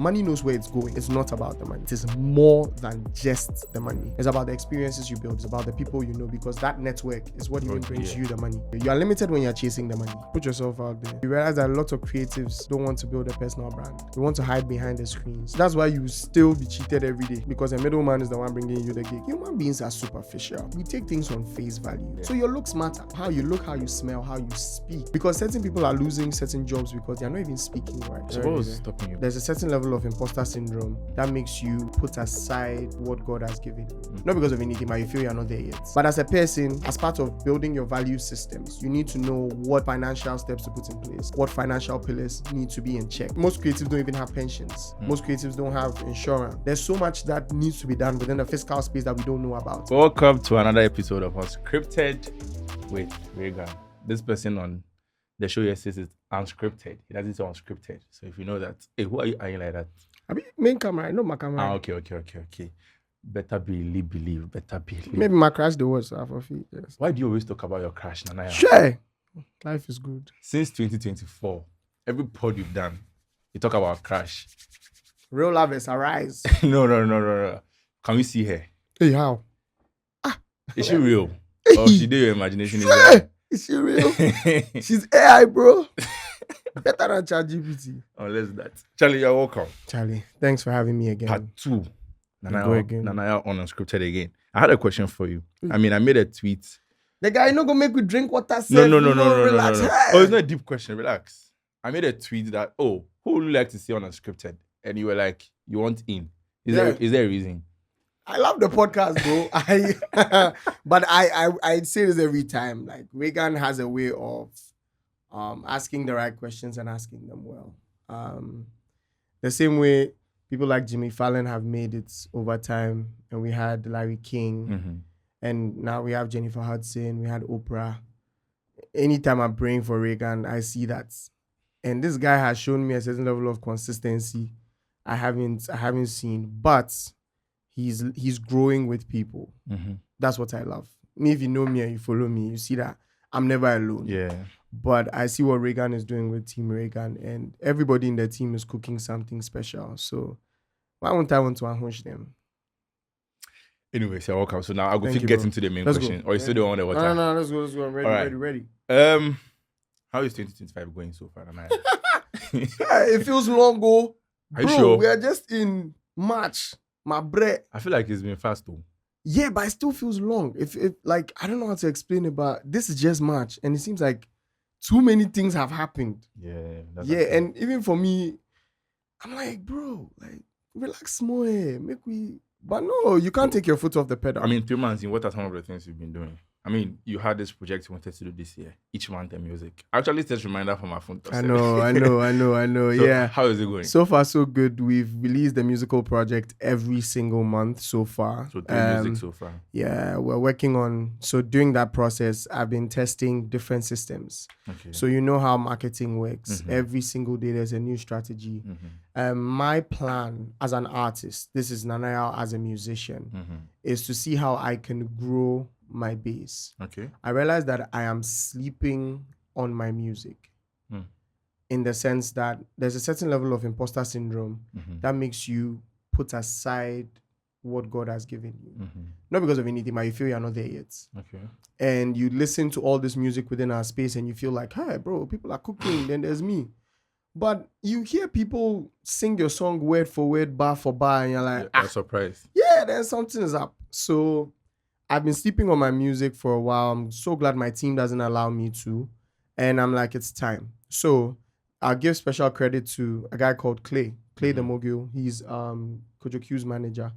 Money knows where it's going. It's not about the money. It is more than just the money. It's about the experiences you build. It's about the people you know, because that network is what even brings you the money. You are limited when you're chasing the money. Put yourself out there. You realize that a lot of creatives don't want to build a personal brand. They want to hide behind the screens. That's why you still be cheated every day, because a middleman is the one bringing you the gig. Human beings are superficial. We take things on face value. So your looks matter. How you look, how you smell, how you speak. Because certain people are losing certain jobs because they're not even speaking right. So what was stopping you? There's a certain level of imposter syndrome that makes you put aside what God has given you. Not because of anything, but you feel you're not there yet. But as a person, as part of building your value systems, you need to know what financial steps to put in place, what financial pillars need to be in check. Most creatives don't even have pensions. Most creatives don't have insurance. There's so much that needs to be done within the fiscal space that we don't know about. Welcome to another episode of Unscripted with Raygan. This person on the show here says it's unscripted. He doesn't say unscripted. So if you know that, hey, who are you like that? I mean, main camera, not my camera. Okay. Better believe. Maybe my crash the words half of it. Yes. Why do you always talk about your crash, Nanaya? Sure. Life is good. Since 2024, every pod you've done, you talk about crash. Real love is arise. No. Can we see her? Hey, how? Is she real? Or she did your imagination? Sure. Is she real? She's AI, bro. Better than ChatGPT. Unless that. Charlie, you're welcome. Charlie, thanks for having me again. Part 2. Go again. Nanaya on Unscripted again. I had a question for you. I mean, I made a tweet. The guy not gonna make you drink water. No. Relax. Oh, it's not a deep question. Relax. I made a tweet that, who would you like to see on Unscripted? And you were like, you want in. Is there a reason? I love the podcast, bro. But I say this every time. Like, Raygan has a way of asking the right questions and asking them well. The same way people like Jimmy Fallon have made it over time, and we had Larry King, and now we have Jennifer Hudson, we had Oprah. Anytime I'm praying for Raygan, I see that. And this guy has shown me a certain level of consistency I haven't seen, but he's growing with people. That's what I love. Me, if you know me and you follow me, you see that I'm never alone. Yeah. But I see what Raygan is doing with Team Raygan, and everybody in the team is cooking something special. So why won't I want to unhunch them? Anyway, so welcome. So now I'll go get into the main question. Or you still don't want the water? No, let's go. I'm ready. How is 2025 going so far? It feels long, bro. Are you sure? We are just in March. My bread. I feel like it's been fast though. Yeah, but it still feels long. If like, I don't know how to explain it, but this is just March, and it seems like too many things have happened. Yeah. And even for me, I'm like, bro, like, relax more here. But no, you can't take your foot off the pedal. I mean, 3 months in, what are some of the things you've been doing? I mean, you had this project you wanted to do this year, each month and music. Actually, it's just a reminder from my phone. I know. So yeah. How is it going? So far, so good. We've released the musical project every single month so far. So 3 music so far. Yeah, we're working on. So during that process, I've been testing different systems. Okay. So you know how marketing works. Every single day, there's a new strategy. My plan as an artist, this is Nanaya as a musician, is to see how I can grow my base. Okay. I realized that I am sleeping on my music in the sense that there's a certain level of imposter syndrome that makes you put aside what God has given you. Not because of anything, but you feel you're not there yet. Okay. And you listen to all this music within our space and you feel like, hey, bro, people are cooking, then there's me. But you hear people sing your song word for word, bar for bar, and you're like, I'm surprised. Yeah, then something is up. So I've been sleeping on my music for a while. I'm so glad my team doesn't allow me to. And I'm like, it's time. So I'll give special credit to a guy called Clay the Mogul. He's Kojo Q's manager.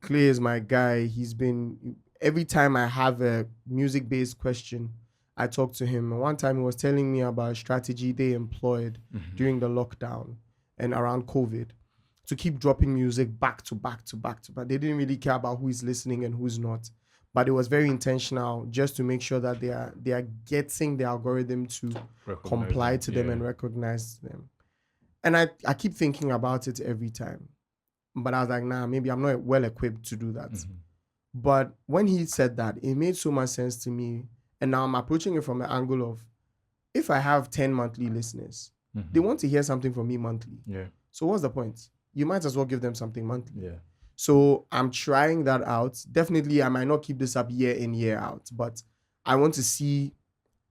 Clay is my guy. He's been, every time I have a music-based question, I talk to him. And one time he was telling me about a strategy they employed during the lockdown and around COVID to keep dropping music back to back. They didn't really care about who is listening and who's not. But it was very intentional just to make sure that they are getting the algorithm to comply to them and recognize them. And I keep thinking about it every time. But I was like, nah, maybe I'm not well equipped to do that. But when he said that, it made so much sense to me. And now I'm approaching it from the angle of, if I have 10 monthly listeners, they want to hear something from me monthly. Yeah. So what's the point? you might as well give them something monthly. Yeah. So I'm trying that out. Definitely, I might not keep this up year in, year out, but I want to see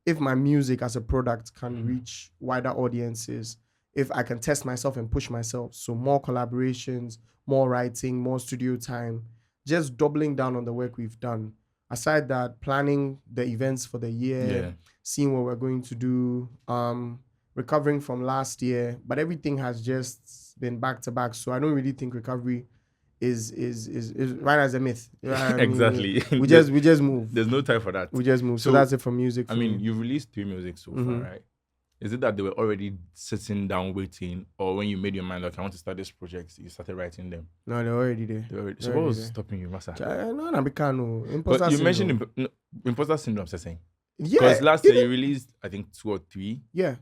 if my music as a product can reach wider audiences, if I can test myself and push myself. So more collaborations, more writing, more studio time, just doubling down on the work we've done. Aside that, planning the events for the year, seeing what we're going to do, recovering from last year, but everything has just been back to back. So I don't really think recovery is right as a myth. You know what I mean? Exactly. We just move. There's no time for that. We just move. So that's it for music. I mean, you've released 3 music so far, right? Is it that they were already sitting down waiting, or when you made your mind, like, I want to start this project, you started writing them? No, they're already there. So what was stopping you, Masa? No, impostor But you syndrome. mentioned imposter syndrome, saying. Yeah. Because last year you released, I think, 2 or 3. Yeah.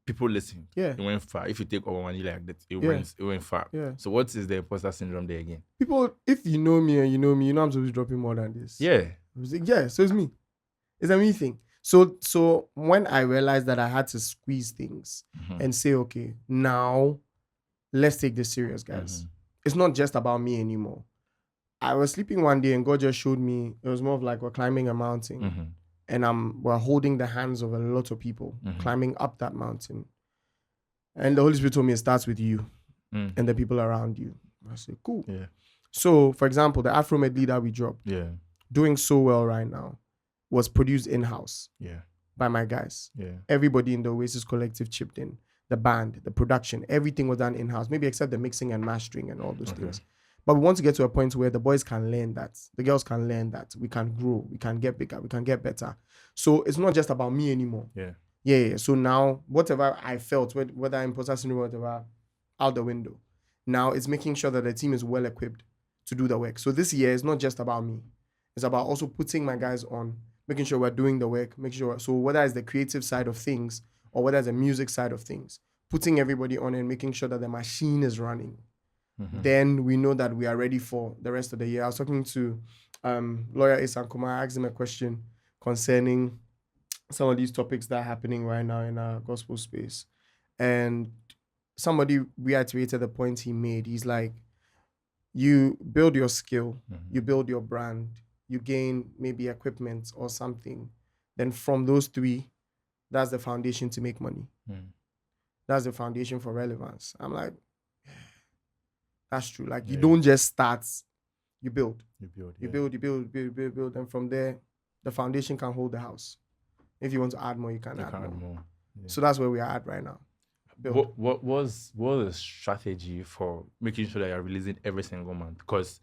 People listened. Yeah. It went far. If you take Oneman1000 like that, it went far. Yeah. So what is the imposter syndrome there again? People, if you know me and you know me, you know I'm supposed to be dropping more than this. Yeah. Yeah, so it's me. It's a me thing. So when I realized that I had to squeeze things and say, okay, now let's take this serious, guys. It's not just about me anymore. I was sleeping one day and God just showed me, it was more of like we're climbing a mountain and we're holding the hands of a lot of people climbing up that mountain. And the Holy Spirit told me it starts with you and the people around you. I said, cool. Yeah. So, for example, the Afro medley that we dropped, doing so well right now, was produced in-house by my guys. Yeah. Everybody in the Oasis Collective chipped in. The band, the production, everything was done in-house, maybe except the mixing and mastering and all those things. But we want to get to a point where the boys can learn that. The girls can learn that. We can grow. We can get bigger. We can get better. So it's not just about me anymore. Yeah. So now, whatever I felt, whether imposter syndrome or whatever, out the window. Now it's making sure that the team is well equipped to do the work. So this year is not just about me. It's about also putting my guys on, making sure we're doing the work, making sure. So whether it's the creative side of things or whether it's the music side of things, putting everybody on and making sure that the machine is running. Then we know that we are ready for the rest of the year. I was talking to lawyer Isan Kumar. I asked him a question concerning some of these topics that are happening right now in our gospel space. And somebody reiterated the point he made. He's like, you build your skill, you build your brand, you gain maybe equipment or something. Then from those 3, that's the foundation to make money. That's the foundation for relevance. I'm like, that's true. Like, you don't just start, you build. You build. And from there, the foundation can hold the house. If you want to add more, you can add more. Yeah. So that's where we are at right now. What was the strategy for making sure that you're releasing every single month? Because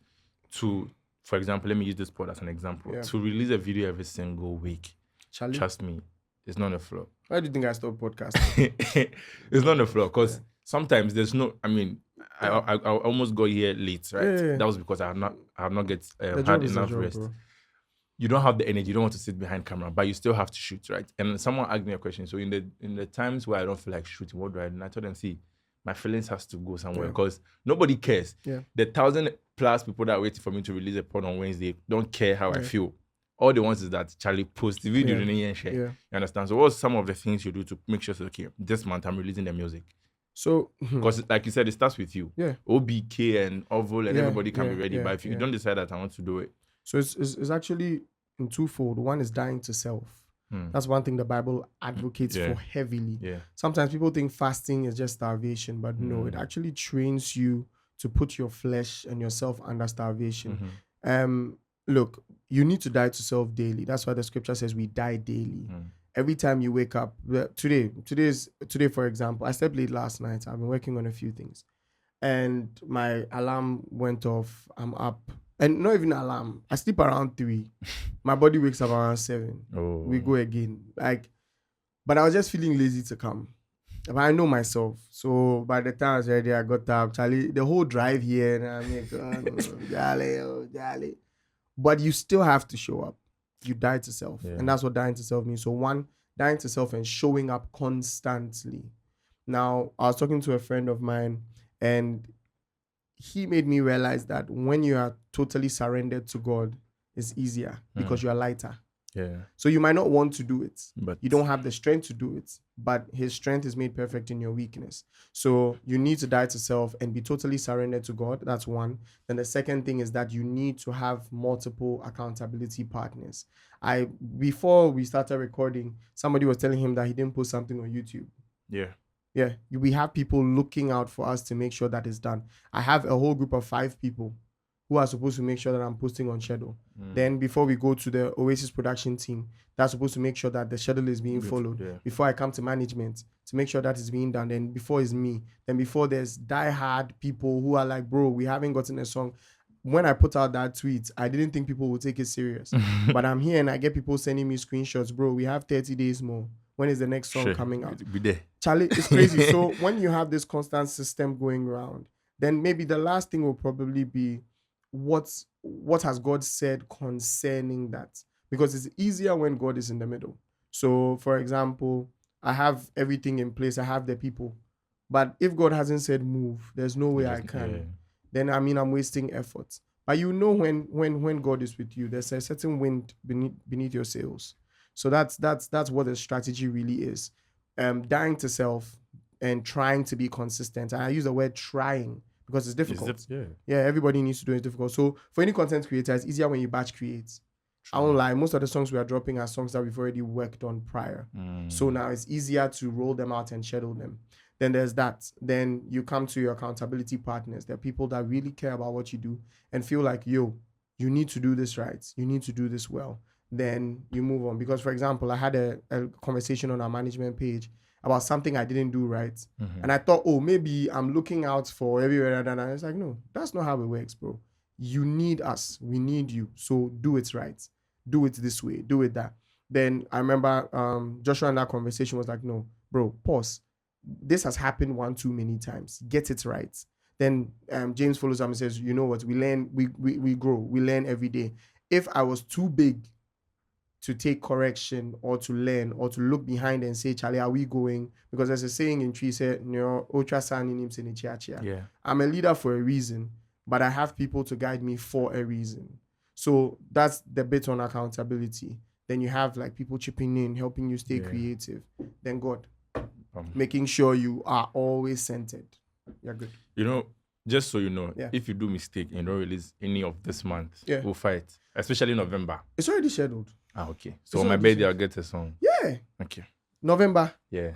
for example, let me use this pod as an example. Yeah. To release a video every single week, Charlie, trust me, it's not a flaw. Why do you think I stopped podcasting? It's not a flaw because sometimes there's no. I mean, I almost got here late, right? Yeah. That was because I have not had enough rest. Bro. You don't have the energy. You don't want to sit behind camera, but you still have to shoot, right? And someone asked me a question. So in the times where I don't feel like shooting, what do I do? And I told them, see, my feelings has to go somewhere because nobody cares. Yeah. The 1,000+ people that are waiting for me to release a pod on Wednesday don't care how I feel. All they want is that Charlie post the video and share. You understand? So what's some of the things you do to make sure, okay, this month I'm releasing the music? So, because like you said, it starts with you. Yeah. OBK and Oval and everybody can be ready. But if you don't decide that I want to do it. So it's actually in twofold. One is dying to self. That's one thing the Bible advocates for heavily. Yeah. Sometimes people think fasting is just starvation, but no, it actually trains you to put your flesh and yourself under starvation. Look, you need to die to self daily. That's why the scripture says we die daily. Every time you wake up, today, for example, I slept late last night. I've been working on a few things. And my alarm went off. I'm up. And not even alarm. I sleep around 3. My body wakes up around 7. Oh. We go again. But I was just feeling lazy to come. But I know myself. So by the time I was ready, I got up. Charlie, the whole drive here, and I'm like, jolly. But you still have to show up. You die to self. Yeah. And that's what dying to self means. So 1, dying to self and showing up constantly. Now, I was talking to a friend of mine and he made me realize that when you are totally surrendered to God, it's easier because you are lighter. Yeah. So you might not want to do it, But you don't have the strength to do it, but his strength is made perfect in your weakness. So you need to die to self and be totally surrendered to God. That's one. Then the second thing is that you need to have multiple accountability partners. Before we started recording, somebody was telling him that he didn't post something on YouTube. Yeah, we have people looking out for us to make sure that it's done. I have a whole group of 5 people who are supposed to make sure that I'm posting on schedule. Then before we go to the Oasis production team, that's supposed to make sure that the schedule is being followed. Yeah. Before I come to management to make sure that is being done. Then before it's me. Then before there's diehard people who are like, bro, we haven't gotten a song. When I put out that tweet, I didn't think people would take it serious. But I'm here and I get people sending me screenshots. Bro, we have 30 days more. When is the next song coming out? Be there. Charlie, it's crazy. So when you have this constant system going around, then maybe the last thing will probably be what has God said concerning that? Because it's easier when God is in the middle. So, for example, I have everything in place. I have the people. But if God hasn't said move, there's no way I can. Yeah. Then, I mean, I'm wasting effort. But you know when God is with you, there's a certain wind beneath your sails. So that's what the strategy really is. Dying to self and trying to be consistent. And I use the word trying because it's difficult. Yeah, everybody needs to do it. It's difficult. So for any content creator, it's easier when you batch create. True. I won't lie, most of the songs we are dropping are songs that we've already worked on prior. So now it's easier to roll them out and schedule them. Then there's that. Then you come to your accountability partners. They're people that really care about what you do and feel like, yo, you need to do this right. You need to do this well. Then you move on. Because, for example, I had a conversation on our management page about something I didn't do right. And I thought, oh, maybe I'm looking out for everywhere. And I was like, no, that's not how it works, bro. You need us. We need you. So do it right. Do it this way. Do it that. Then I remember Joshua in that conversation was like, no, bro, pause. This has happened one too many times. Get it right. Then James follows up and says, you know what? We learn, we grow. We learn every day. If I was too big to take correction or to learn or to look behind and say, Charlie, are we going? Because there's a saying in Tree said, yeah. I'm a leader for a reason, but I have people to guide me for a reason. So that's the bit on accountability. Then you have like people chipping in, helping you stay creative. Then God, making sure you are always centered. You're good. You know, just so you know, if you do mistake and don't release any of this month, we'll fight. Especially November. It's already scheduled. Okay. So on my birthday, I'll get a song. Yeah. Okay. November. Yeah.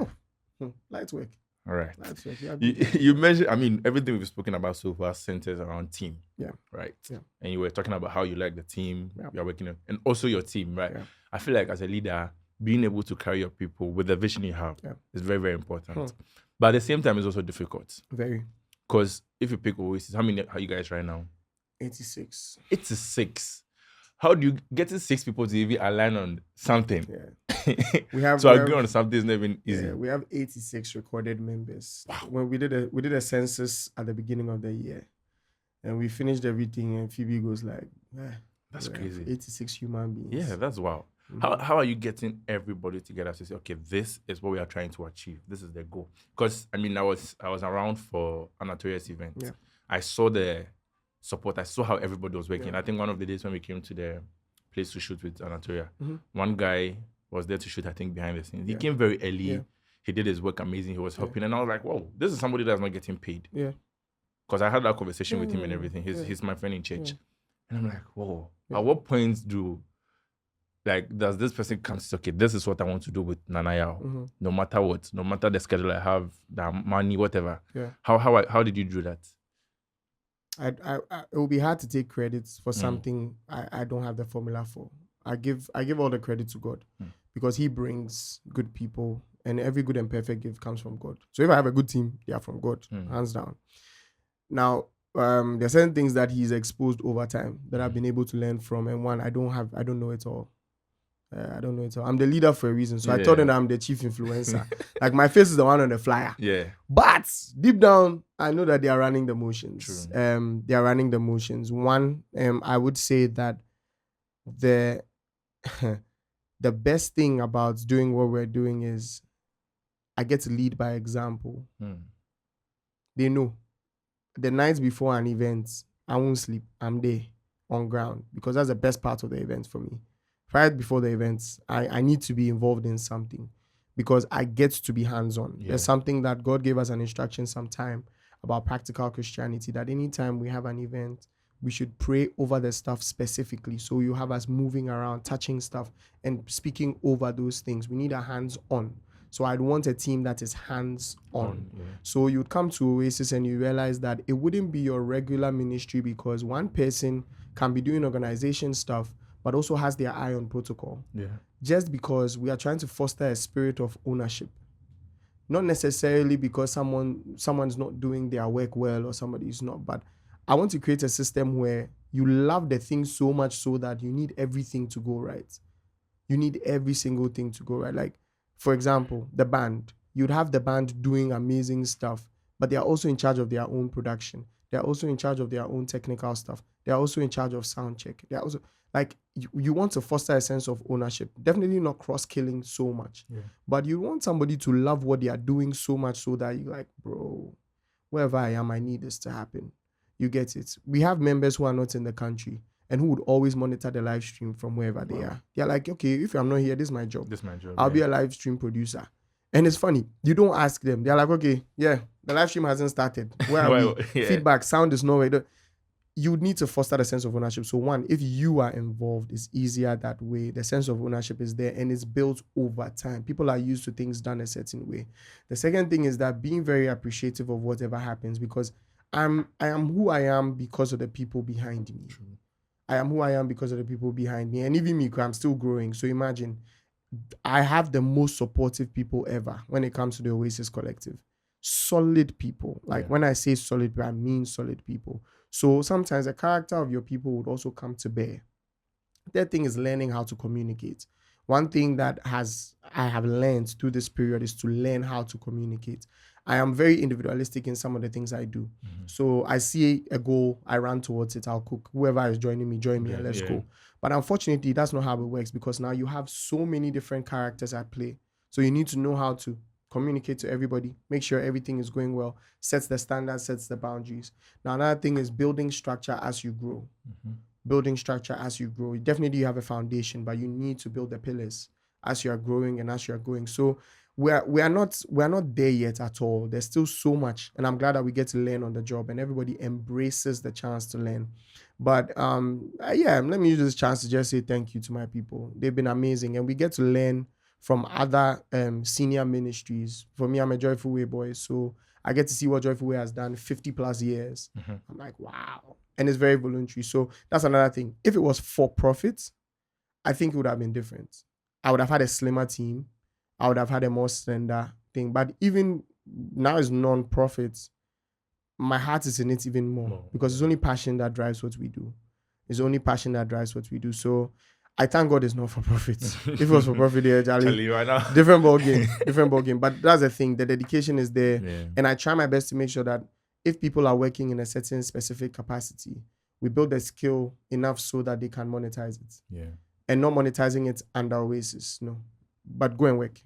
Light work. All right. Light work. You mentioned, I mean, everything we've spoken about so far centers around team. Yeah. Right. Yeah. And you were talking about how you like the team you're working on, and also your team, right? Yeah. I feel like as a leader, being able to carry your people with the vision you have is very, very important. But at the same time, it's also difficult. Very. Because if you pick Oasis, how many are you guys right now? 86. 86. How do you get 6 people to even align on something? Yeah. We have agree on something is not even easy. Yeah, we have 86 recorded members. Wow. When we did a census at the beginning of the year, and we finished everything, and Phoebe goes like, that's crazy. 86 human beings. Yeah, that's wow. Mm-hmm. How are you getting everybody together to say, okay, this is what we are trying to achieve. This is the goal. Because I mean, I was around for Anatoria's event. Yeah. I saw the support. I saw how everybody was working. I think one of the days when we came to the place to shoot with Anatoria, one guy was there to shoot, I think, behind the scenes. He came very early. Yeah. He did his work amazing. He was helping. And I was like, whoa, this is somebody that's not getting paid. Yeah. Because I had that conversation with him and everything. He's my friend in church. And I'm like, whoa, at what points does this person come to say, okay, this is what I want to do with Nanaya, no matter what, no matter the schedule I have, the money, whatever. Yeah. How did you do that? It will be hard to take credits for something I don't have the formula for. I give all the credit to God because He brings good people, and every good and perfect gift comes from God. So if I have a good team, they are from God, hands down. Now, there are certain things that He's exposed over time that I've been able to learn from, and one I don't know it all. I don't know it all. I'm the leader for a reason, so I told them that I'm the chief influencer. Like my face is the one on the flyer. Yeah. But deep down, I know that they are running the motions. True. They are running the motions. One, I would say that the best thing about doing what we're doing is I get to lead by example. They know. The nights before an event, I won't sleep. I'm there on ground because that's the best part of the event for me. right before the events, I need to be involved in something because I get to be hands-on. Yeah. There's something that God gave us an instruction sometime about practical Christianity, that anytime we have an event, we should pray over the stuff specifically. So you have us moving around, touching stuff, and speaking over those things. We need a hands-on. So I'd want a team that is hands-on. Yeah. So you'd come to Oasis and you realize that it wouldn't be your regular ministry because one person can be doing organization stuff, but also has their eye on protocol. Yeah. Just because we are trying to foster a spirit of ownership. Not necessarily because someone's not doing their work well or somebody is not, but I want to create a system where you love the thing so much so that you need everything to go right. You need every single thing to go right. Like, for example, the band. You'd have the band doing amazing stuff, but they are also in charge of their own production. They're also in charge of their own technical stuff. They're also in charge of sound check. They're also like, you want to foster a sense of ownership. Definitely not cross-killing so much. Yeah. But you want somebody to love what they are doing so much so that you're like, bro, wherever I am, I need this to happen. You get it. We have members who are not in the country and who would always monitor the live stream from wherever they are. They're like, okay, if I'm not here, this is my job. I'll be a live stream producer. And it's funny, you don't ask them. They're like, okay, yeah, the live stream hasn't started. Where are we? Yeah. Feedback, sound is nowhere. You need to foster the sense of ownership. So one, if you are involved, it's easier that way. The sense of ownership is there and it's built over time. People are used to things done a certain way. The second thing is that being very appreciative of whatever happens, because I am who I am because of the people behind me. True. I am who I am because of the people behind me. And even me, I'm still growing. So imagine, I have the most supportive people ever when it comes to the Oasis Collective. Solid people. Like when I say solid people, I mean solid people. So sometimes the character of your people would also come to bear. Third thing is learning how to communicate. One thing that I have learned through this period is to learn how to communicate. I am very individualistic in some of the things I do. Mm-hmm. So I see a goal, I run towards it, I'll cook. Whoever is join me and let's go. But unfortunately, that's not how it works because now you have so many different characters at play. So you need to know how to communicate to everybody, make sure everything is going well, sets the standards, sets the boundaries. Now, another thing is building structure as you grow. Mm-hmm. Building structure as you grow. Definitely you have a foundation, but you need to build the pillars as you are growing and as you are going. So we are not there yet at all. There's still so much, and I'm glad that we get to learn on the job and everybody embraces the chance to learn. But let me use this chance to just say thank you to my people. They've been amazing, and we get to learn from other senior ministries. For me, I'm a Joyful Way boy, so I get to see what Joyful Way has done 50 plus years. Mm-hmm. I'm like, wow. And it's very voluntary. So that's another thing. If it was for profit, I think it would have been different. I would have had a slimmer team. I would have had a more slender thing. But even now it's non-profit, my heart is in it even more because it's only passion that drives what we do. It's only passion that drives what we do. So I thank God it's not for profit. If it was for profit, different ball game. But that's the thing. The dedication is there. Yeah. And I try my best to make sure that if people are working in a certain specific capacity, we build the skill enough so that they can monetize it. Yeah. And not monetizing it under Oasis. No. But go and work.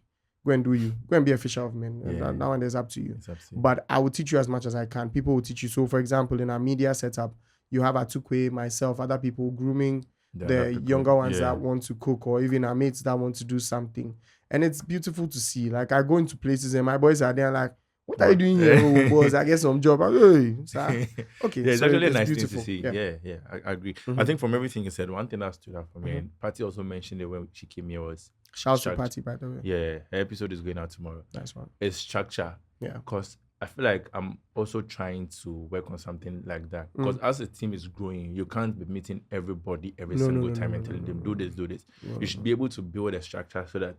Go and do you. Go and be a fisher of men. Yeah. That one is up to you. But I will teach you as much as I can. People will teach you. So, for example, in our media setup, you have Atukwe, myself, other people grooming the younger ones that want to cook, or even our mates that want to do something. And it's beautiful to see. Like, I go into places and my boys are there like, what are you doing here, boys? I get some job. Okay. Yeah, it's actually a nice thing to see. Yeah, I agree. Mm-hmm. I think from everything you said, one thing that stood out for me, and Patty also mentioned it when she came here, was shout to Patty, by the way. Yeah, her episode is going out tomorrow. Nice one. It's structure. Yeah. Because I feel like I'm also trying to work on something like that. Because as a team is growing, you can't be meeting everybody every single time and telling them, do this. You should be able to build a structure so that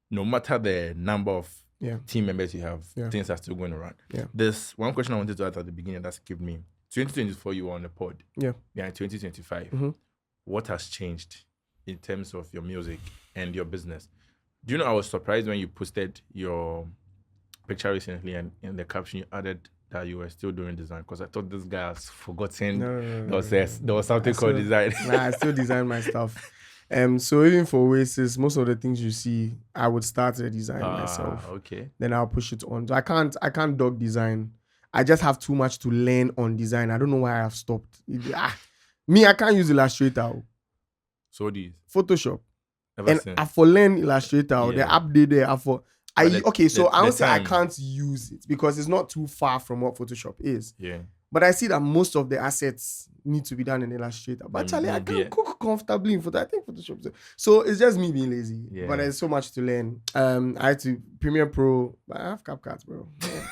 no matter the number of team members you have, things are still going around. Yeah. There's one question I wanted to ask at the beginning that's kept me. 2024, you were on the pod. Yeah. In 2025, what has changed in terms of your music and your business? Do you know, I was surprised when you posted your picture recently and in the caption you added that you were still doing design, because I thought this guy has forgotten there was something called design. I still design my stuff. So even for Oasis, most of the things you see, I would start the design myself. Okay. Then I'll push it on. So I can't dog design. I just have too much to learn on design. I don't know why I have stopped. I can't use Illustrator. So what do you use? Photoshop. Never And seen. I for learn Illustrator, the Yeah. app did there. Okay, so I don't say I time. can't use it because it's not too far from what Photoshop is. Yeah. But I see that most of the assets need to be done in Illustrator. But actually, I can cook comfortably in Photoshop. I think Photoshop. So it's just me being lazy. Yeah. But there's so much to learn. I had to Premiere Pro. But I have CapCut, bro. Yeah.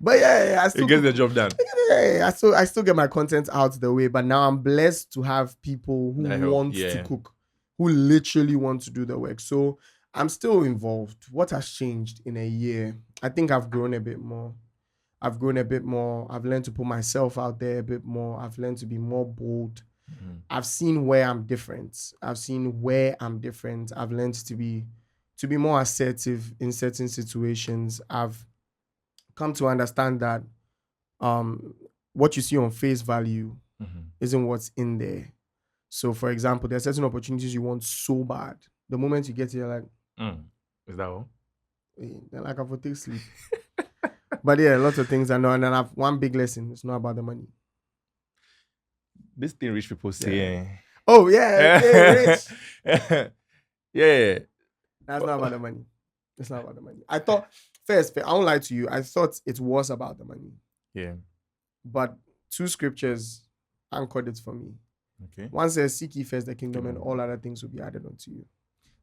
But yeah, I still get the job done. Yeah, I still get my content out the way. But now I'm blessed to have people who want to cook, who literally want to do the work. So I'm still involved. What has changed in a year? I think I've grown a bit more. I've learned to put myself out there a bit more. I've learned to be more bold. Mm-hmm. I've seen where I'm different. I've learned to be more assertive in certain situations. I've come to understand that what you see on face value isn't what's in there. So, for example, there are certain opportunities you want so bad. The moment you get here, like, is that all? Then like I will take sleep. But yeah, lots of things I know. And then I've one big lesson. It's not about the money. This thing rich people say. Oh, yeah. Rich. Yeah. That's not about the money. It's not about the money. I thought, first, I won't lie to you. I thought it was about the money. Yeah. But 2 scriptures anchored it for me. Okay. One says, seek ye first the kingdom and all other things will be added unto you.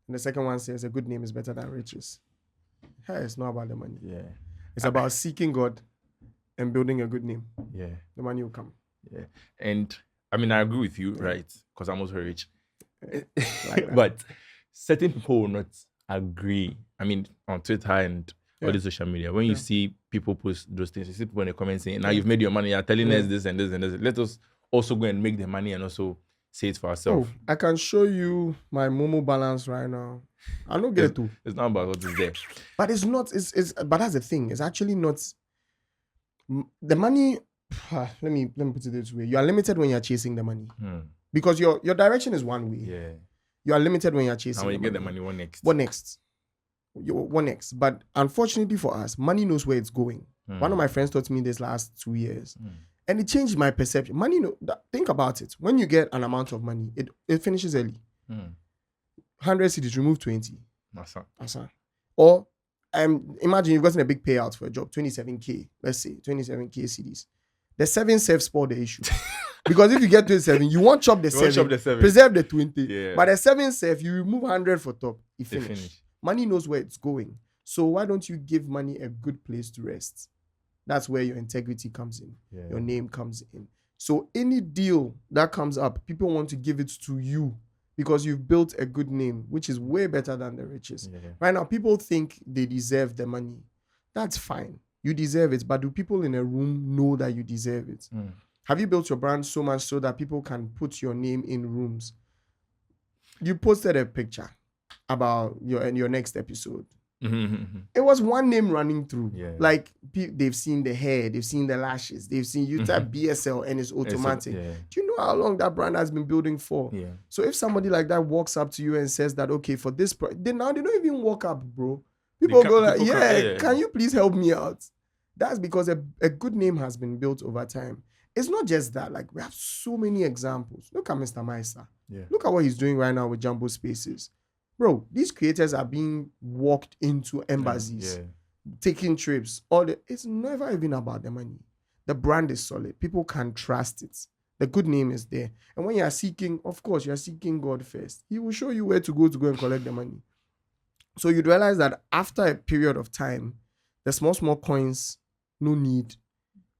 And the second one says, a good name is better than riches. Hey, it's not about the money. Yeah. It's about seeking God and building a good name. Yeah. The money will come. Yeah. And I mean, I agree with you, right? Because I'm also rich. Like but certain people will not agree. I mean, on Twitter and all the social media, when you see people post those things, you see people in the comments saying, now you've made your money, you're telling us this and this and this. Let us also go and make the money and also say it for ourselves. I can show you my Momo balance right now. I don't get to. It's not about what is there. But it's not, but that's the thing. It's actually not the money. Let me put it this way. You are limited when you're chasing the money. Because your direction is one way. Yeah. You are limited when you're chasing and when you the get the money, what next? What next? But unfortunately for us, money knows where it's going. One of my friends taught me this last 2 years. And it changed my perception. Money, think about it. When you get an amount of money, it finishes early. 100 cities, remove 20. Asa. Or imagine you've gotten a big payout for a job, 27K, let's say, 27K CDs. The 7 self spoil the issue. Because if you get 27, you won't chop the 7, preserve the 20. Yeah. But the 7 self, you remove 100 for top, you finish. Money knows where it's going. So why don't you give money a good place to rest? That's where your integrity comes in. Yeah. Your name comes in. So any deal that comes up, people want to give it to you because you've built a good name, which is way better than the riches. Yeah. Right now, people think they deserve the money. That's fine. You deserve it. But do people in a room know that you deserve it? Have you built your brand so much so that people can put your name in rooms? You posted a picture about your next episode. It was one name running through. Yeah. Like they've seen the hair, they've seen the lashes, they've seen you type BSL and it's automatic. Do you know how long that brand has been building for? Yeah. So if somebody like that walks up to you and says that, okay, for this, they don't even walk up, bro. People go like, can you please help me out? That's because a good name has been built over time. It's not just that. Like we have so many examples. Look at Mr. Meister. Yeah. Look at what he's doing right now with Jumbo Spaces. Bro, these creators are being walked into embassies, taking trips. It's never even about the money. The brand is solid. People can trust it. The good name is there. And when you are seeking, of course, you are seeking God first. He will show you where to go and collect the money. So you'd realize that after a period of time, the small coins, no need,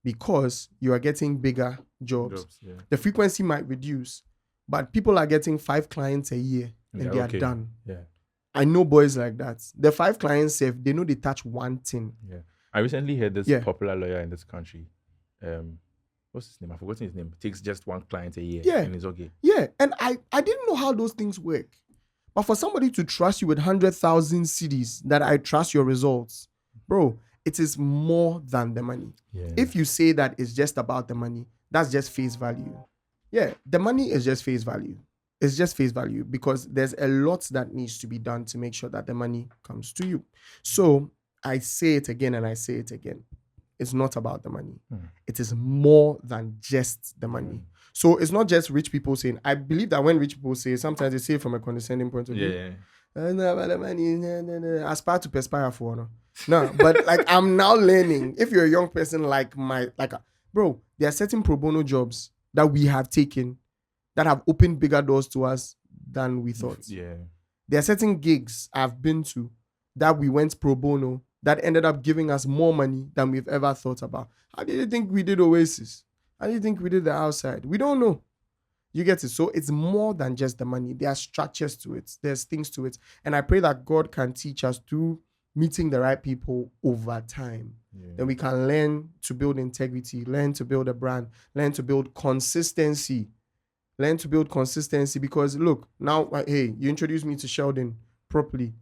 because you are getting bigger jobs. The frequency might reduce, but people are getting 5 clients a year. And they are done. Yeah, I know boys like that. The 5 clients, they know they touch one thing. Yeah, I recently heard this popular lawyer in this country. What's his name? I've forgotten his name. Takes just 1 client a year. Yeah, and it's okay. Yeah, and I didn't know how those things work. But for somebody to trust you with 100,000 CDs, that I trust your results, bro, it is more than the money. Yeah. If you say that it's just about the money, that's just face value. Yeah, the money is just face value. It's just face value because there's a lot that needs to be done to make sure that the money comes to you. So I say it again and I say it again. It's not about the money. It is more than just the money. So it's not just rich people saying. I believe that when rich people say, sometimes they say it from a condescending point of view. Yeah. Aspire to perspire for no, but like I'm now learning. If you're a young person bro, there are certain pro bono jobs that we have taken that have opened bigger doors to us than we thought. Yeah. There are certain gigs I've been to that we went pro bono that ended up giving us more money than we've ever thought about. How did you think we did Oasis? How do you think we did the outside? We don't know. You get it? So it's more than just the money. There are structures to it. There's things to it. And I pray that God can teach us through meeting the right people over time. Yeah. Then we can learn to build integrity, learn to build a brand, learn to build consistency. Learn to build consistency because look, now, hey, you introduced me to Sheldon properly,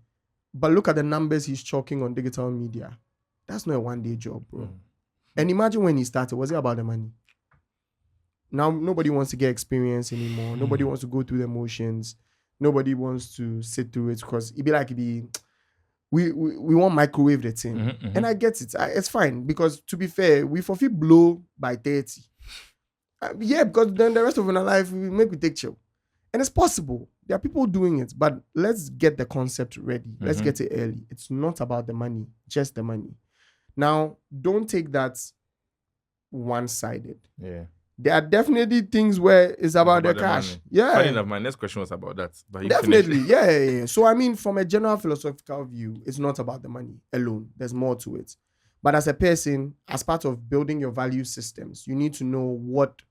but look at the numbers he's chalking on digital media. That's not a one-day job, bro. And imagine when he started, was it about the money? Now, nobody wants to get experience anymore. Nobody wants to go through the motions. Nobody wants to sit through it because we want microwave the thing. And I get it. It's fine because to be fair, we forfeit blow by 30. Yeah, because then the rest of our life, we take chill. And it's possible. There are people doing it, but let's get the concept ready. Let's get it early. It's not about the money, just the money. Now, don't take that one-sided. Yeah. There are definitely things where it's about the cash. Money. Yeah. Funny enough, my next question was about that. But definitely. Yeah. So, I mean, from a general philosophical view, it's not about the money alone. There's more to it. But as a person, as part of building your value systems, you need to know what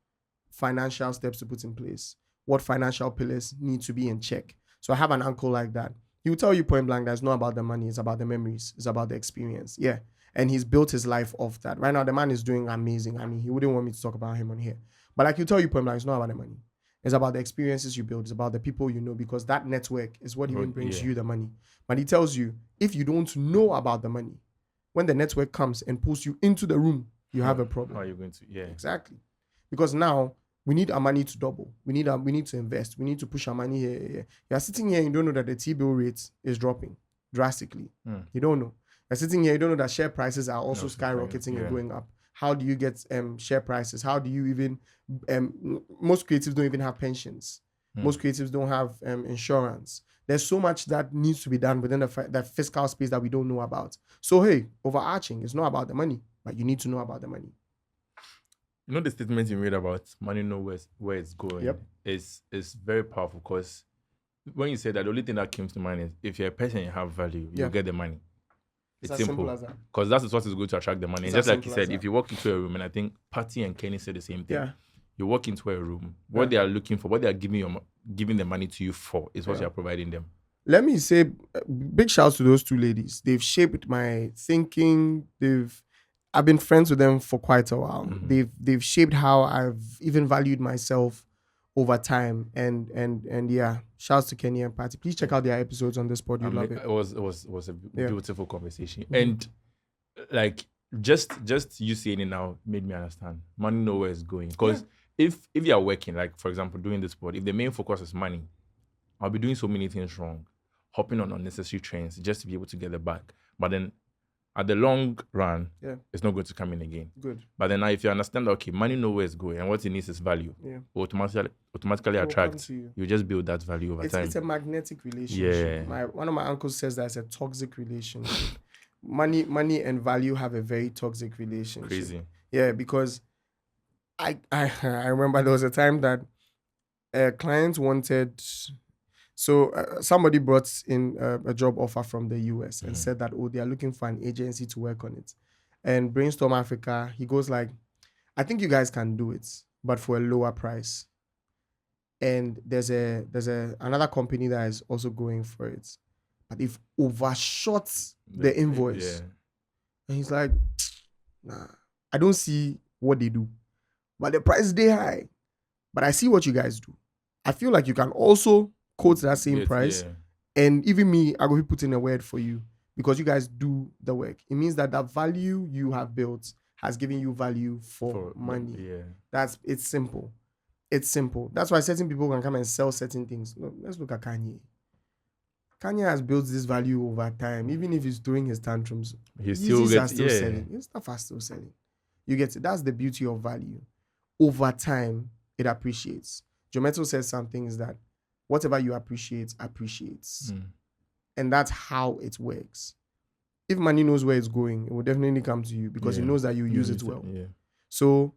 financial steps to put in place, what financial pillars need to be in check. So I have an uncle like that. He will tell you point blank that it's not about the money, it's about the memories, it's about the experience. Yeah. And he's built his life off that. Right now, the man is doing amazing. I mean, he wouldn't want me to talk about him on here. But like he'll tell you point blank, it's not about the money. It's about the experiences you build. It's about the people you know, because that network is what even brings you the money. But he tells you, if you don't know about the money, when the network comes and pulls you into the room, you have a problem. How are you going to? Yeah. Exactly. Because now, we need our money to double. We need to invest. We need to push our money here. You're sitting here and you don't know that the T-bill rate is dropping drastically. You don't know. You're sitting here, you don't know that share prices are also skyrocketing and going up. How do you get share prices? How do you even... most creatives don't even have pensions. Most creatives don't have insurance. There's so much that needs to be done within that fiscal space that we don't know about. So, hey, overarching, it's not about the money, but you need to know about the money. You know the statement you made about money knows where it's going. Yep. Is very powerful because when you say that, the only thing that comes to mind is if you're a person and you have value, you get the money. It's simple as that. Because that's what is going to attract the money. And just like you said, if you walk into a room, and I think Patty and Kenny said the same thing. Yeah. You walk into a room, what they are looking for, what they are giving the money to you for is what you are providing them. Let me say big shouts to those two ladies. They've shaped my thinking. I've been friends with them for quite a while. They've shaped how I've even valued myself over time. And yeah, shouts to Kenny and Patty. Please check out their episodes on this pod. You love it. It was a beautiful conversation. And like just you saying it now made me understand. Money knows where it's going. Because if you are working, like for example, doing this pod, if the main focus is money, I'll be doing so many things wrong. Hopping on unnecessary trains just to be able to get the bag. But then at the long run, it's not going to come in again. Good. But then now if you understand, okay, money knows where it's going and what it needs is value, automatically attract. You just build that value over time. It's a magnetic relationship. One of my uncles says that it's a toxic relationship. money and value have a very toxic relationship. Crazy. Yeah, because I remember there was a time that a client wanted... So somebody brought in a job offer from the US and said that, they are looking for an agency to work on it. And Brainstorm Africa, he goes like, I think you guys can do it, but for a lower price. And there's another company that is also going for it. But they've overshot the invoice. Yeah. And he's like, nah, I don't see what they do. But the price is high. But I see what you guys do. I feel like you can also quote that same price. Yeah. And even me, I will be putting a word for you because you guys do the work. It means that value you have built has given you value for money. Yeah. It's simple. It's simple. That's why certain people can come and sell certain things. No, let's look at Kanye. Kanye has built this value over time. Even if he's doing his tantrums, he still selling. His stuff are still selling. You get it? That's the beauty of value. Over time, it appreciates. Joe Mettle says some things that whatever you appreciate appreciates. And that's how it works. If money knows where it's going, it will definitely come to you because it knows that you use it well. Yeah. So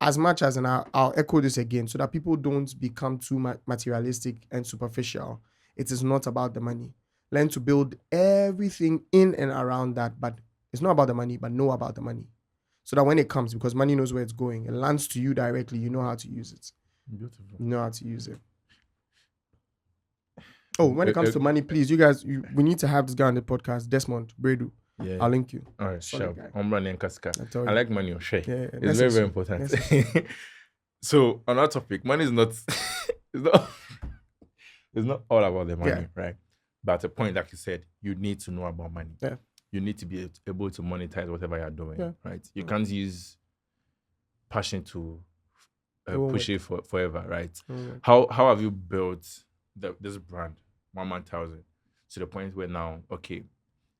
as much as, and I'll echo this again, so that people don't become too materialistic and superficial, it is not about the money. Learn to build everything in and around that, but it's not about the money, but know about the money. So that when it comes, because money knows where it's going, it lands to you directly, you know how to use it. Beautiful. You know how to use it. Oh, when it comes to money, please, you guys, we need to have this guy on the podcast, Desmond Bredu. Yeah. I'll link you. All right, sure. I like money on share. Yeah, it's very, very important. So on our topic, money is not it's not all about the money, right? But at a point, like you said, you need to know about money. Yeah. You need to be able to monetize whatever you're doing, right? You can't use passion to push it forever, right? How have you built this brand, Oneman1000, to the point where now, okay,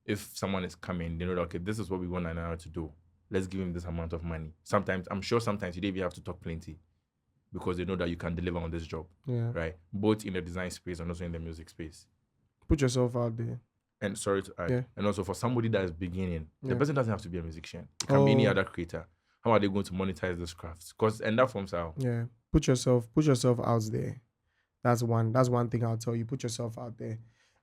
if someone is coming, they know that, okay, this is what we want now to do. Let's give him this amount of money. I'm sure sometimes you don't even have to talk plenty because they know that you can deliver on this job, right? Both in the design space and also in the music space. Put yourself out there. And sorry to add, and also for somebody that is beginning, the person doesn't have to be a musician. It can be any other creator. How are they going to monetize this craft? And that forms out. Yeah, put yourself out there. That's one thing I'll tell you. Put yourself out there.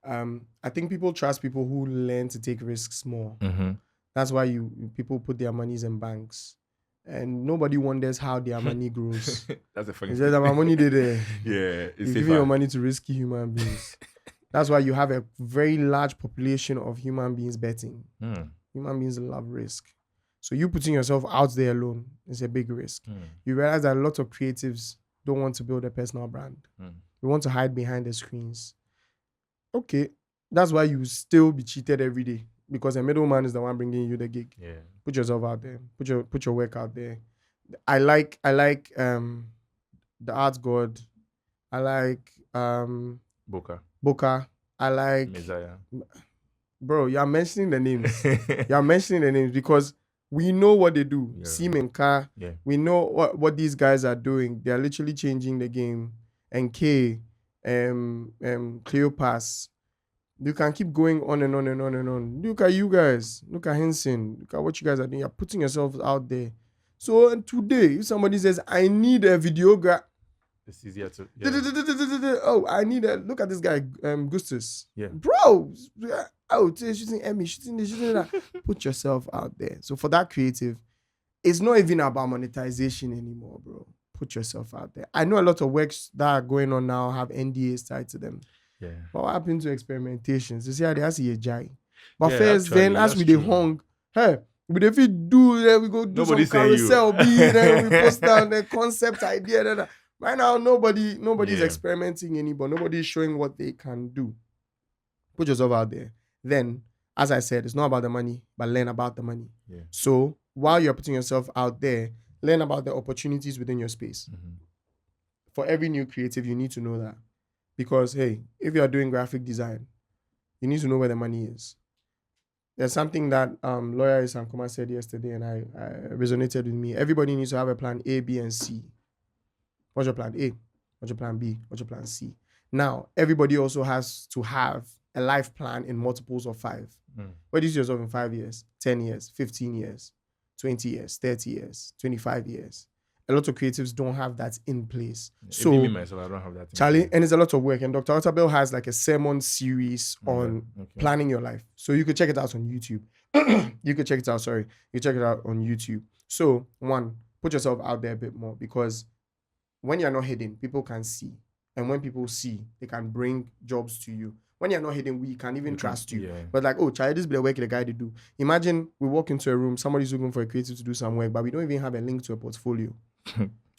I think people trust people who learn to take risks more. That's why people put their monies in banks, and nobody wonders how their money grows. That's a funny thing. My money did there. Yeah, you give your money to risky human beings. That's why you have a very large population of human beings betting. Human beings love risk. So you putting yourself out there alone is a big risk. You realize that a lot of creatives don't want to build a personal brand. We want to hide behind the screens. Okay, that's why you still be cheated every day because a middleman is the one bringing you the gig. Yeah, put yourself out there. Put your work out there. I like the Art God. I like Boca. I like Messiah. Bro, you're mentioning the names. You're mentioning the names because we know what they do. Simenka. Yeah. We know what these guys are doing. They are literally changing the game. And K, Cleopas. You can keep going on and on and on and on. Look at you guys. Look at Henson. Look at what you guys are doing. You're putting yourself out there. So today, if somebody says, I need a videographer. It's easier to... Oh, I need a... Look at this guy, Gustus. Yeah. Bro. Oh, shooting Emmy, shooting that. Put yourself out there. So for that creative, it's not even about monetization anymore, bro. Put yourself out there. I know a lot of works that are going on now have NDAs tied to them. Yeah. But what happened to experimentations? You see how they see a jai. But first, then as we the hung, hey, we if we do, then we go do Nobody's some carousel, then we post down the concept idea. Right now, nobody's experimenting anymore. Nobody's showing what they can do. Put yourself out there. Then, as I said, it's not about the money, but learn about the money. Yeah. So while you're putting yourself out there, learn about the opportunities within your space. For every new creative, you need to know that. Because, hey, if you are doing graphic design, you need to know where the money is. There's something that lawyer Isankoma said yesterday, and I resonated with me. Everybody needs to have a plan A, B, and C. What's your plan A? What's your plan B? What's your plan C? Now, everybody also has to have a life plan in multiples of 5. Where do you see yourself in 5 years, 10 years, 15 years, 20 years, 30 years, 25 years? A lot of creatives don't have that in place. So, even me myself, I don't have that. Charlie, and it's a lot of work. And Dr. Otterbill has like a sermon series on planning your life. So you could check it out on YouTube. You check it out on YouTube. So, one, put yourself out there a bit more because when you're not hidden, people can see. And when people see, they can bring jobs to you. When you're not hidden, we can even trust you. Yeah. But like, oh, Charlie, this is the work the guy to do. Imagine we walk into a room, somebody's looking for a creative to do some work, but we don't even have a link to a portfolio.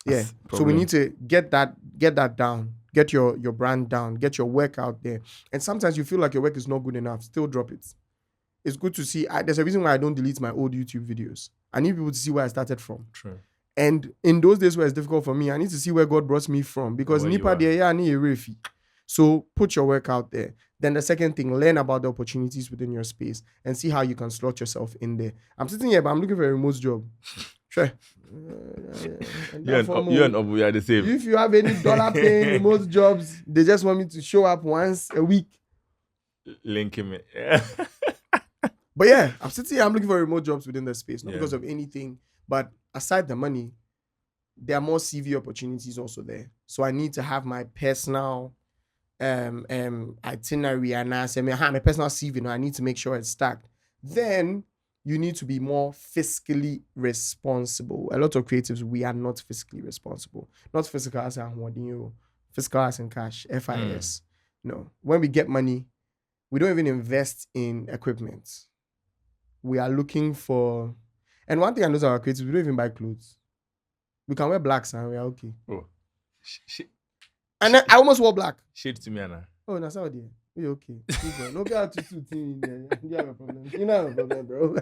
Yeah. So we need to get that down. Get your brand down. Get your work out there. And sometimes you feel like your work is not good enough. Still drop it. It's good to see. There's a reason why I don't delete my old YouTube videos. I need people to see where I started from. True. And in those days where it's difficult for me, I need to see where God brought me from. Because Nipa there, I need a refi. So put your work out there. Then the second thing, learn about the opportunities within your space and see how you can slot yourself in there. I'm sitting here, but I'm looking for a remote job. Sure. You and Obu are the same. If you have any dollar paying remote jobs, they just want me to show up once a week. Link him. But yeah, I'm sitting here, I'm looking for remote jobs within the space, not because of anything, but aside the money, there are more CV opportunities also there. So I need to have my personal itinerary, and I say, my personal CV, I need to make sure it's stacked. Then you need to be more fiscally responsible. A lot of creatives, we are not fiscally responsible. Not fiscal as in fiscal as in cash, FIS. No. When we get money, we don't even invest in equipment. We are looking for... And one thing I know about creatives, we don't even buy clothes. We can wear blacks and we are okay. Oh. And then I almost wore black. Shade to me, Anna. Oh, that's how dear. We're okay. No be out to in there. You have a problem. You don't have a problem, bro.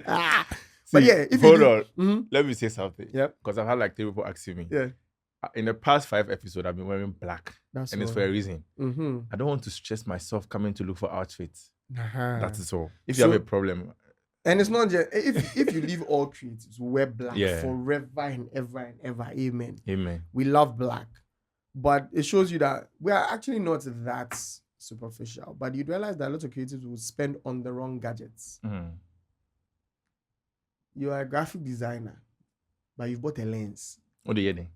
But yeah, if hold on. Let me say something. Yep. Because I've had like 3 people asking me. Yeah. In the past 5 episodes, I've been wearing black. And it's for a reason. I don't want to stress myself coming to look for outfits. That is all. If you have a problem. And it's not just... If you leave all creatives, wear black forever and ever and ever. Amen. Amen. We love black. But it shows you that we are actually not that superficial. But you'd realize that a lot of creatives will spend on the wrong gadgets. You are a graphic designer, but you've bought a lens. What do you think?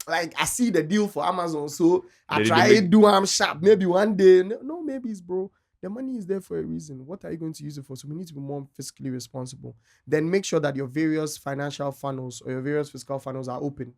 Like I see the deal for Amazon, so I try to do I'm sharp. Maybe one day. No, maybe it's bro. The money is there for a reason. What are you going to use it for? So we need to be more fiscally responsible. Then make sure that your various financial funnels or your various fiscal funnels are open.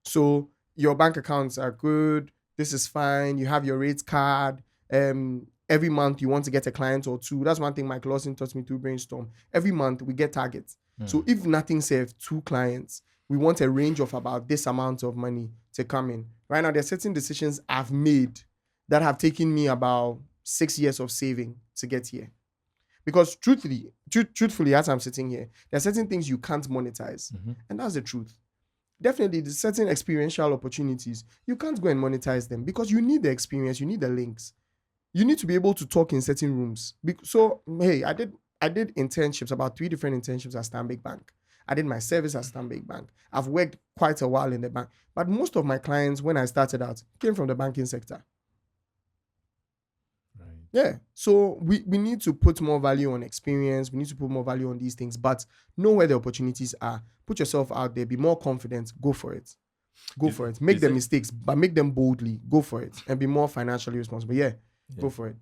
So your bank accounts are good. This is fine. You have your rates card. Every month you want to get a client or 2. That's one thing Mike Lawson taught me to brainstorm. Every month we get targets. So if nothing says 2 clients, we want a range of about this amount of money to come in. Right now, there are certain decisions I've made that have taken me about 6 years of saving to get here. Because truthfully, as I'm sitting here, there are certain things you can't monetize. And that's the truth. Definitely, there's certain experiential opportunities. You can't go and monetize them because you need the experience, you need the links. You need to be able to talk in certain rooms. So, hey, I did internships, about 3 different internships at Stanbic Bank. I did my service at Stanbic Bank. I've worked quite a while in the bank. But most of my clients, when I started out, came from the banking sector. Yeah, so we need to put more value on experience. We need to put more value on these things, but know where the opportunities are. Put yourself out there. Be more confident. Go for it. Go for it. Make the mistakes, but make them boldly. Go for it. And be more financially responsible. Yeah. Go for it.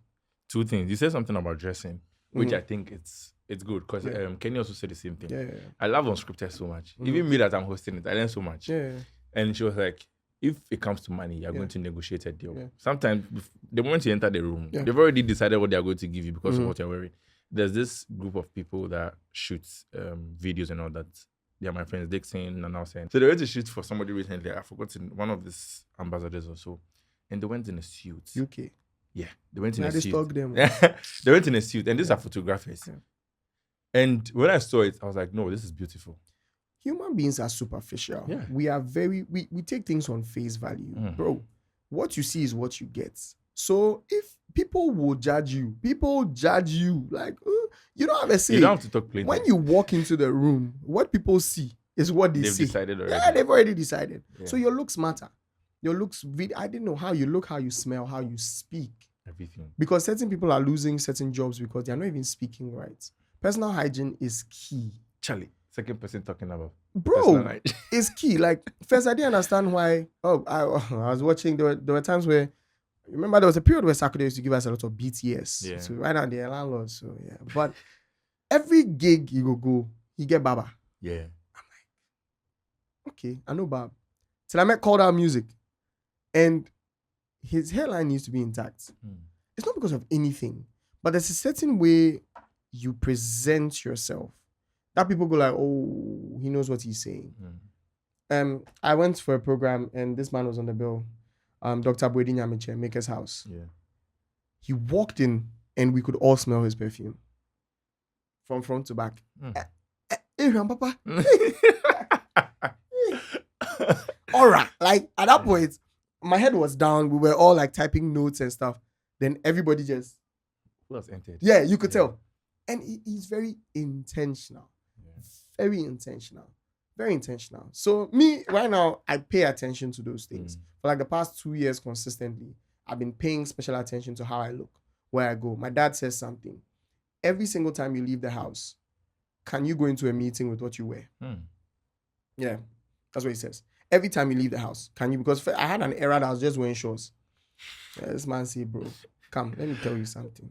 2 things. You said something about dressing, which I think it's good because Kenny also said the same thing. Yeah. I love Unscripted so much. Even me that I'm hosting it, I learned so much. Yeah. And she was like, if it comes to money, you're going to negotiate a deal. Yeah. Sometimes, the moment you enter the room, they've already decided what they're going to give you because of what you're wearing. There's this group of people that shoots videos and all that. They are my friends, Dixon and Nelson. So they went to shoot for somebody recently. I forgot one of these ambassadors or so. And they went in a suit. UK. Yeah, they went in a suit. Them. They went in a suit. And these are photographers. Yeah. And when I saw it, I was like, no, this is beautiful. Human beings are superficial. Yeah. We are we take things on face value. Bro, what you see is what you get. So if people will judge you, like, you don't have a say. You don't have to talk plain. When you walk into the room, what people see is what they've see. Decided already. Yeah, they've already decided. Yeah. So your looks matter. Your looks, I didn't know how you look, how you smell, how you speak. Everything. Because certain people are losing certain jobs because they're not even speaking right. Personal hygiene is key. Charlie. Second person talking about. Bro, it's key. Like, first, I didn't understand why. I was watching. There were times where, remember, there was a period where Saturday used to give us a lot of BTS. Yeah. So right now, they're landlords. So, yeah. But every gig you go, you get Baba. Yeah. I'm like, okay, I know Bab. Till I met Called Out Music. And his hairline needs to be intact. It's not because of anything. But there's a certain way you present yourself that people go like, oh, he knows what he's saying. I went for a program and this man was on the bill, Dr. Boedi Nyamiche, Maker's House. Yeah. He walked in and we could all smell his perfume from front to back. Hey, Papa. All right. Like, at that point, my head was down. We were all like typing notes and stuff. Then everybody just... Plus entered. Yeah, you could tell. And he's very intentional. very intentional. Very intentional. So me, right now, I pay attention to those things. For like the past 2 years consistently, I've been paying special attention to how I look, where I go. My dad says something. Every single time you leave the house, can you go into a meeting with what you wear? Yeah, that's what he says. Every time you leave the house, can you? Because I had an era that I was just wearing shorts. Yeah, this man say, bro, come, let me tell you something.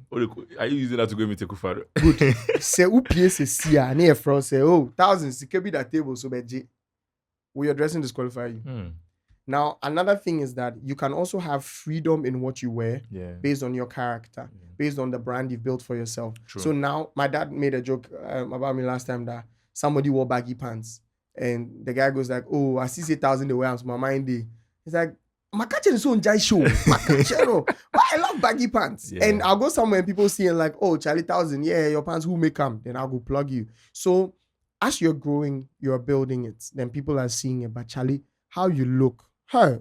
Are you using that to go meet Tekufaro? Good. Say, who PS here? Near from say, oh, thousands. It could be that table. So, will your dressing disqualify you? Now, another thing is that you can also have freedom in what you wear based on your character, based on the brand you've built for yourself. True. So now, my dad made a joke about me last time that somebody wore baggy pants. And the guy goes like, oh, I see 1,000 the way I'm my mind day. He's like, my catcher is so enjoy show. But I love baggy pants. Yeah. And I'll go somewhere and people see and like, oh, Charlie 1,000, yeah, your pants, who may come? Then I'll go plug you. So as you're growing, you're building it. Then people are seeing it. But Charlie, how you look,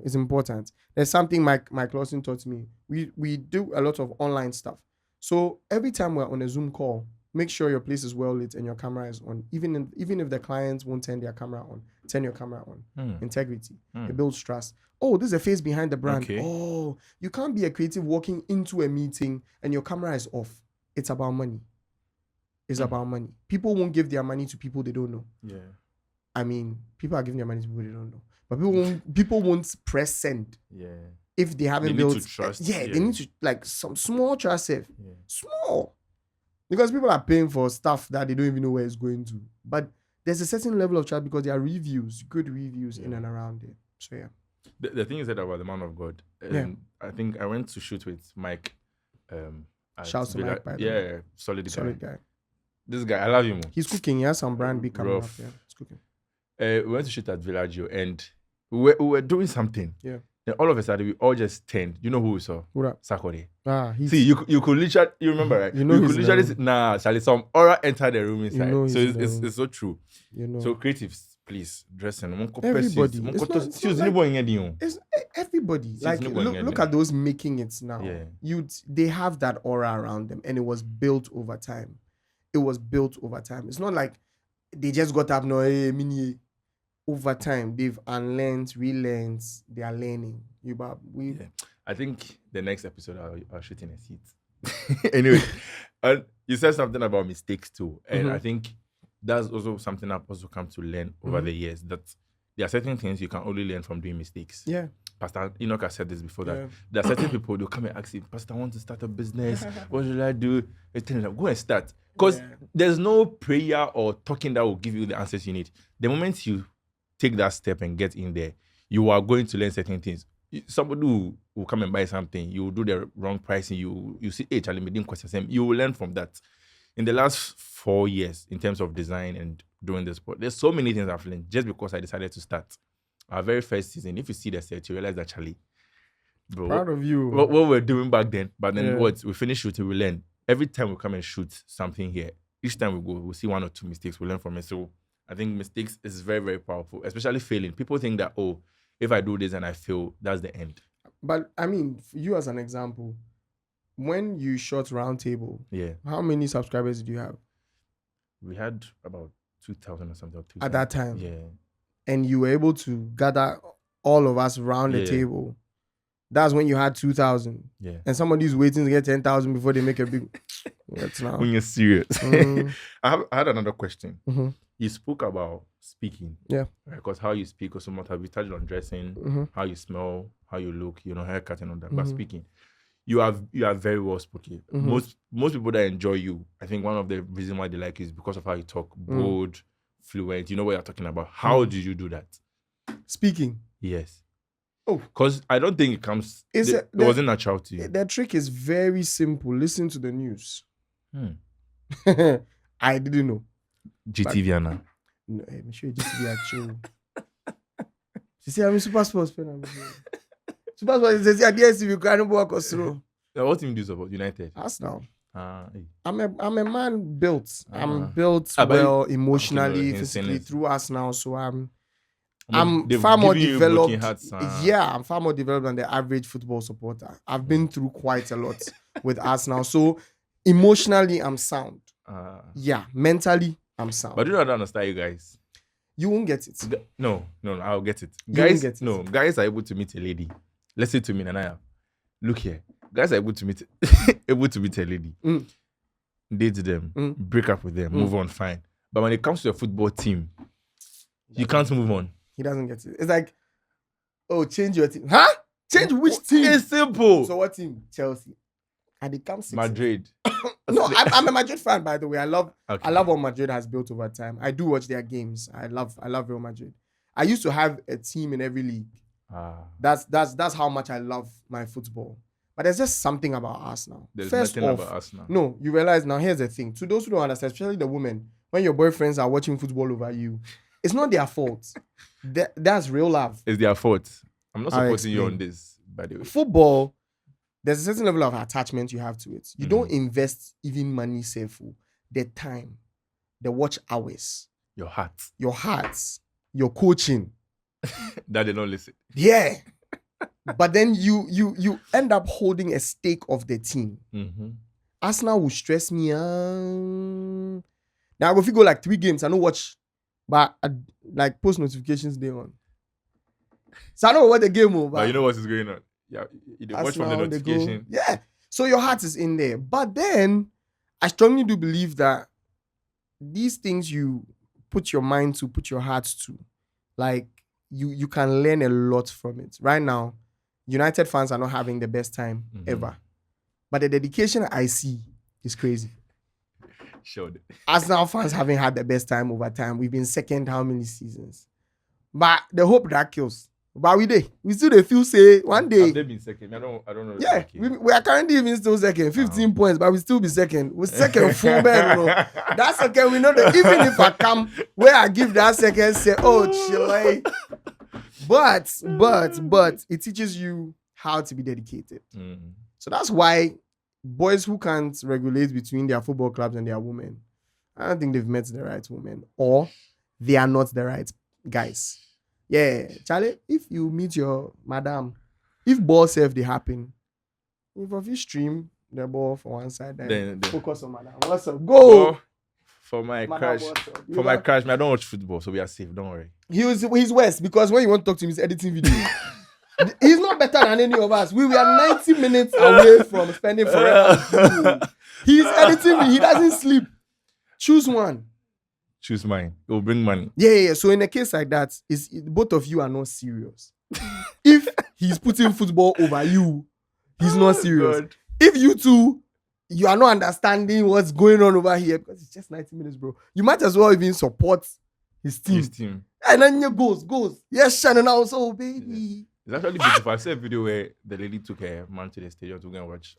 is important. There's something Mike Lawson taught me. We do a lot of online stuff. So every time we're on a Zoom call, make sure your place is well lit and your camera is on. Even if the clients won't turn their camera on, turn your camera on. Integrity. It builds trust. Oh, there's a face behind the brand. Okay. Oh, you can't be a creative walking into a meeting and your camera is off. It's about money. It's about money. People won't give their money to people they don't know. Yeah. I mean, people are giving their money to people they don't know. But people won't press send. Yeah. If they haven't built trust. They need to like some small trust safe. Yeah. Small. Because people are paying for stuff that they don't even know where it's going to. But there's a certain level of trust because there are reviews, good reviews in and around it. So yeah. The thing you said about the man of God, I think I went to shoot with Mike. Shouts to Mike, by the way. Solid guy. This guy, I love him. He's cooking. He has some brand big coming up. Yeah, he's cooking. We went to shoot at Villaggio and we were doing something. Yeah. Then all of a sudden, we all just turned. You know who we saw? Sakore. See, you could literally, you remember, right? You could literally, Charlie, some aura entered the room inside. So it's so true. So creatives, please, dressing. Everybody. It's everybody. Like, look at those making it now. Yeah. They have that aura around them and it was built over time. It's not like they just got up, mini. Over time, they've unlearned, relearned, they are learning. I think the next episode I'll shoot in a seat. Anyway, you said something about mistakes too. And I think that's also something I've also come to learn over the years, that there are certain things you can only learn from doing mistakes. Yeah. Pastor Enoch has said this before, that there are certain people, they'll come and ask you, Pastor, I want to start a business. What should I do? I tell them, go and start. Because there's no prayer or talking that will give you the answers you need. The moment you take that step and get in there, you are going to learn certain things. Somebody who will come and buy something, you will do the wrong pricing, you see, hey, Charlie, didn't question them. You will learn from that. In the last 4 years, in terms of design and doing this sport, there's so many things I've learned just because I decided to start. Our very first season, if you see the set, you realize that, Charlie, bro, proud of you. What we're doing back then, but then we finish shooting, we learn. Every time we come and shoot something here, each time we go, we'll see 1 or 2 mistakes, we learn from it. So I think mistakes is very, very powerful, especially failing. People think that, oh, if I do this and I fail, that's the end. But I mean, you as an example, when you shot Roundtable, how many subscribers did you have? We had about 2,000 or something. At that time? Yeah. And you were able to gather all of us around the table. That's when you had 2,000. Yeah. And somebody's waiting to get 10,000 before they make a big... That's now. When you're serious. I had another question. You spoke about speaking. Yeah. Because how you speak also matters. We touched on dressing, how you smell, how you look, haircut and all that. But speaking, you are very well spoken. Most people that enjoy you, I think one of the reasons why they like you is because of how you talk. Bold, fluent. You know what you're talking about. How did you do that? Speaking. Yes. Oh, because I don't think it comes. It wasn't natural to you. The trick is very simple. Listen to the news. I didn't know. GTV Anna. No, I'm sure GTV actually. She said, I'm a super sports fan. Super sports is yes, if you can't walk us through. What team do you support? United. Arsenal. I'm a man built. I'm built well emotionally, physically through Arsenal. So I'm far more developed. I'm far more developed than the average football supporter. I've been through quite a lot with Arsenal. So emotionally, I'm sound. Mentally, I'm sound. But do not understand, you guys. You won't get it. No, I'll get it. You Guys, won't get it. no, guys are able to meet a lady. Let's say to me, Nanaya, look here. Guys are able to meet a lady. Date them, break up with them, move on, fine. But when it comes to a football team, you can't move on. He doesn't get it. It's like, oh, change your team. Huh? Change which team? It's simple. So what team? Chelsea. And they come 6. Madrid. No, I'm a Madrid fan, by the way. I love what Madrid has built over time. I do watch their games. I love Real Madrid. I used to have a team in every league. That's how much I love my football. But there's just something about Arsenal. There's nothing about Arsenal. No, you realize now, here's the thing. To those who don't understand, especially the women, when your boyfriends are watching football over you, it's not their fault. That's real love. It's their fault. I'm not supporting you on this, by the way. Football, there's a certain level of attachment you have to it. You don't invest even money saveful. The time, the watch hours. Your heart. Your coaching. That they don't listen. Yeah. But then you end up holding a stake of the team. Arsenal will stress me. Now, if you go like 3 games, I don't watch, but like post notifications day on. So I don't know what the game over. But you know what is going on. Yeah, you watch from the notification. Yeah. So your heart is in there. But then I strongly do believe that these things you put your mind to, put your heart to, like you can learn a lot from it. Right now, United fans are not having the best time ever. But the dedication I see is crazy. Sure. Arsenal fans haven't had the best time over time. We've been second how many seasons? But the hope that kills. But we still feel say one day. Have they been second? I don't know. Yeah, we are currently even still second, 15 points, but we still be second. We're second full man, you know. That second, we know that even if I come where I give that second, say, oh, Chile. But it teaches you how to be dedicated. So that's why boys who can't regulate between their football clubs and their women, I don't think they've met the right woman, or they are not the right guys. Yeah, Charlie, if you meet your madam, if ball self they happen, if you stream the ball for one side, then focus on madam. What's up? Go! For my crash, I don't watch football, so we are safe. Don't worry. He's West, because when you want to talk to him, he's editing video. He's not better than any of us. We were 90 minutes away from spending forever. He's editing. He doesn't sleep. Choose one. Choose mine. It will bring money. Yeah. So in a case like that, both of you are not serious. If he's putting football over you, he's not serious. God. If you two, you are not understanding what's going on over here, because it's just 90 minutes, bro. You might as well even support his team. And then you goes. Yes, Shannon also, baby. It's actually beautiful. I saw a video where the lady took her man to the stadium to go and watch.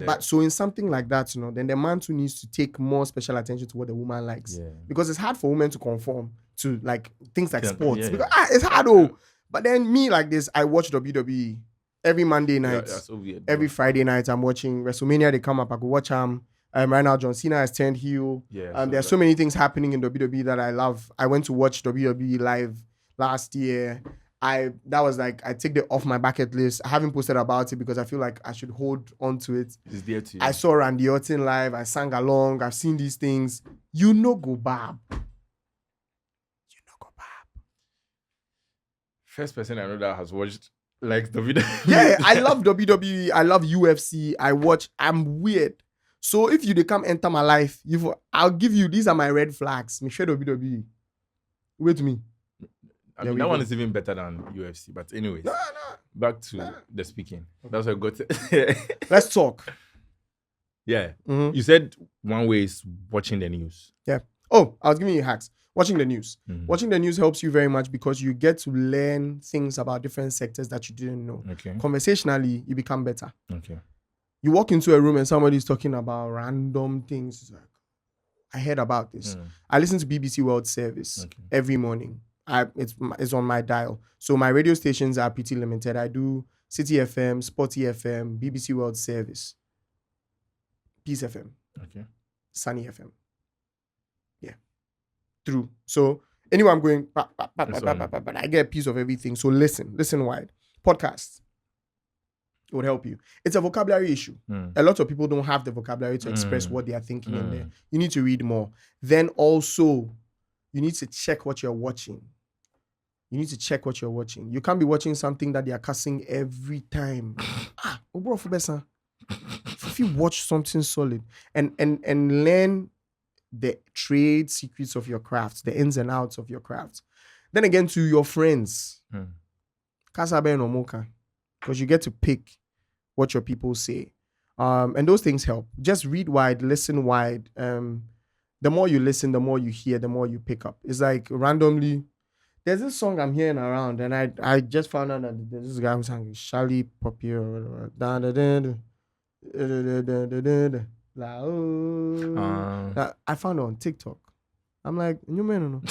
But so in something like that, then the man too needs to take more special attention to what the woman likes. Yeah. Because it's hard for women to conform to like things like sports. Because it's hard though. But then me like this, I watch WWE every Monday night. That's so weird. Every Friday night, I'm watching WrestleMania. They come up. I go watch them. Right now, John Cena has turned heel. Yeah. There's so many things happening in WWE that I love. I went to watch WWE live last year. I take it off my bucket list. I haven't posted about it because I feel like I should hold on to it. It's dear to you. I saw Randy Orton live. I sang along. I've seen these things. Go Bab. First person I know that has watched like the video. Yeah, I love WWE. I love UFC. I'm weird. So if they come enter my life, I'll give you, these are my red flags. Me share WWE. Wait me. I mean, that one is even better than UFC. But anyways, back to the speaking. That's what I got. Let's talk. Yeah. Mm-hmm. You said one way is watching the news. Yeah. Oh, I was giving you hacks. Watching the news. Mm-hmm. Watching the news helps you very much because you get to learn things about different sectors that you didn't know. Okay. Conversationally, you become better. Okay. You walk into a room and somebody's talking about random things. It's like, I heard about this. I listen to BBC World Service every morning. It's on my dial. So my radio stations are pretty limited. I do City FM, Sporty FM, BBC World Service, Peace FM, Sunny FM. Yeah. True. So anyway, I'm going, I get a piece of everything. So listen wide. Podcasts. It would help you. It's a vocabulary issue. A lot of people don't have the vocabulary to express what they are thinking in there. You need to read more. Then also, you need to check what you're watching. You can't be watching something that they are cussing every time. If you watch something solid and learn the trade secrets of your craft, the ins and outs of your craft. Then again, to your friends, because you get to pick what your people say. And those things help. Just read wide, listen wide. The more you listen, the more you hear, the more you pick up. It's like randomly, there's this song I'm hearing around, and I just found out that there's this guy who's singing Charlie Poppy or I found it on TikTok. I'm like, you man,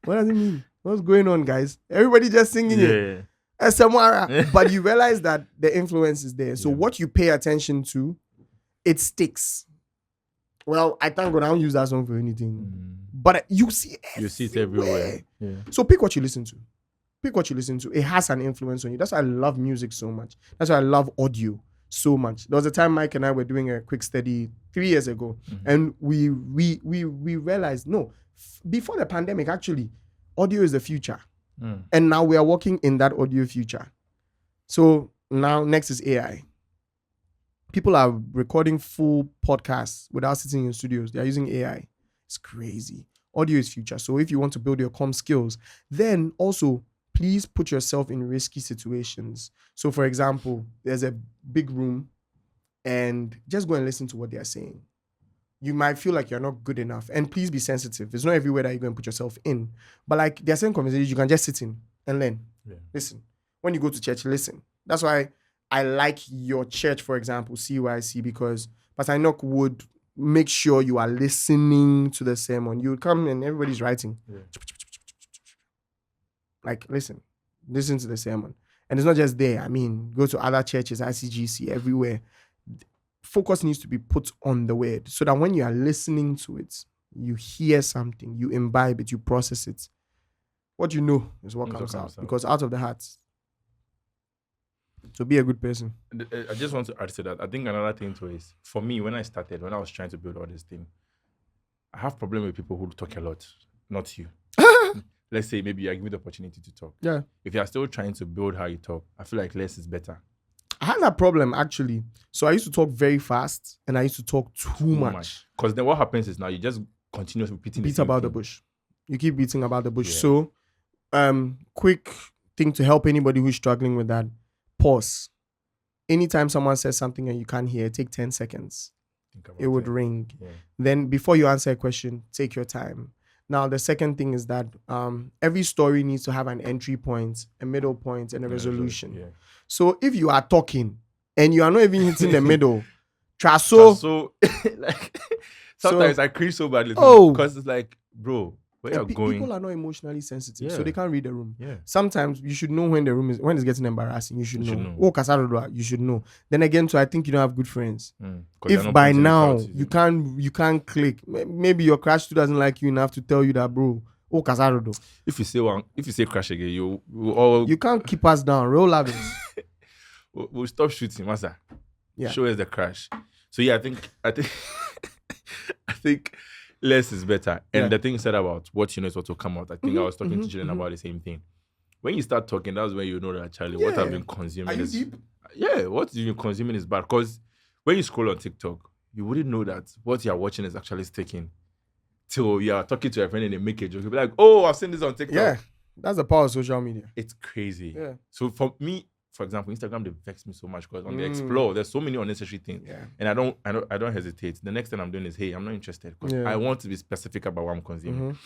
what does it mean? What's going on, guys? Everybody just singing it. SMR. But you realize that the influence is there. So what you pay attention to, it sticks. Well, I thank God I don't use that song for anything. But you see it everywhere. Yeah. So pick what you listen to. It has an influence on you. That's why I love music so much. That's why I love audio so much. There was a time Mike and I were doing a quick study 3 years ago, and we realized, no, before the pandemic, actually, audio is the future. And now we are working in that audio future. So now next is AI. People are recording full podcasts without sitting in studios. They are using AI. It's crazy. Audio is future. So if you want to build your comm skills, then also please put yourself in risky situations. So for example, there's a big room and just go and listen to what they are saying. You might feel like you're not good enough, and please be sensitive. It's not everywhere that you're going to put yourself in. But like there are certain conversations you can just sit in and learn. Yeah. Listen. When you go to church, listen. That's why I like your church, for example, CYC, because Pastor Enoch would make sure you are listening to the sermon. You would come and everybody's writing. Yeah. Like, listen to the sermon. And it's not just there. I mean, go to other churches, ICGC, everywhere. Focus needs to be put on the word so that when you are listening to it, you hear something, you imbibe it, you process it. What you know is what comes out. Because out of the heart. So be a good person. I just want to add to that. I think another thing too is, for me, when I was trying to build all this thing, I have problem with people who talk a lot, not you. Let's say maybe I give you the opportunity to talk. Yeah. If you're still trying to build how you talk, I feel like less is better. I had that problem actually. So I used to talk very fast and I used to talk too much. Because then what happens is now you just continuously repeating the same thing. Bush. You keep beating about the bush. Yeah. So, quick thing to help anybody who's struggling with that. Pause. Anytime someone says something and you can't hear, take 10 seconds. It would ring. Yeah. Then before you answer a question, take your time. Now, the second thing is that every story needs to have an entry point, a middle point, and a resolution. Yeah. So if you are talking and you are not even hitting the middle, so like sometimes I cringe so badly because it's like, bro, where you're going. People are not emotionally sensitive, so they can't read the room. Yeah. Sometimes you should know when it's getting embarrassing. You should know. You should know. Then again, so I think you don't have good friends. If by now you can't click, maybe your crush too doesn't like you enough to tell you that, bro. If you say crash again, you can't keep us down. Roll up. We'll stop shooting, Masa. Yeah. Show us the crash. So yeah, I think less is better. And the thing you said about what you know is what will come out. I think I was talking to Julian about the same thing. When you start talking, that's when you know that, Charlie, what I've been consuming is deep? Yeah, what you've been consuming is bad. Because when you scroll on TikTok, you wouldn't know that what you're watching is actually sticking. Till you're talking to a friend and they make a joke. You'll be like, oh, I've seen this on TikTok. Yeah, that's the power of social media. It's crazy. Yeah. So for me, for example, Instagram, they vex me so much because on the Explore, there's so many unnecessary things. Yeah. And I don't hesitate. The next thing I'm doing is, hey, I'm not interested because I want to be specific about what I'm consuming.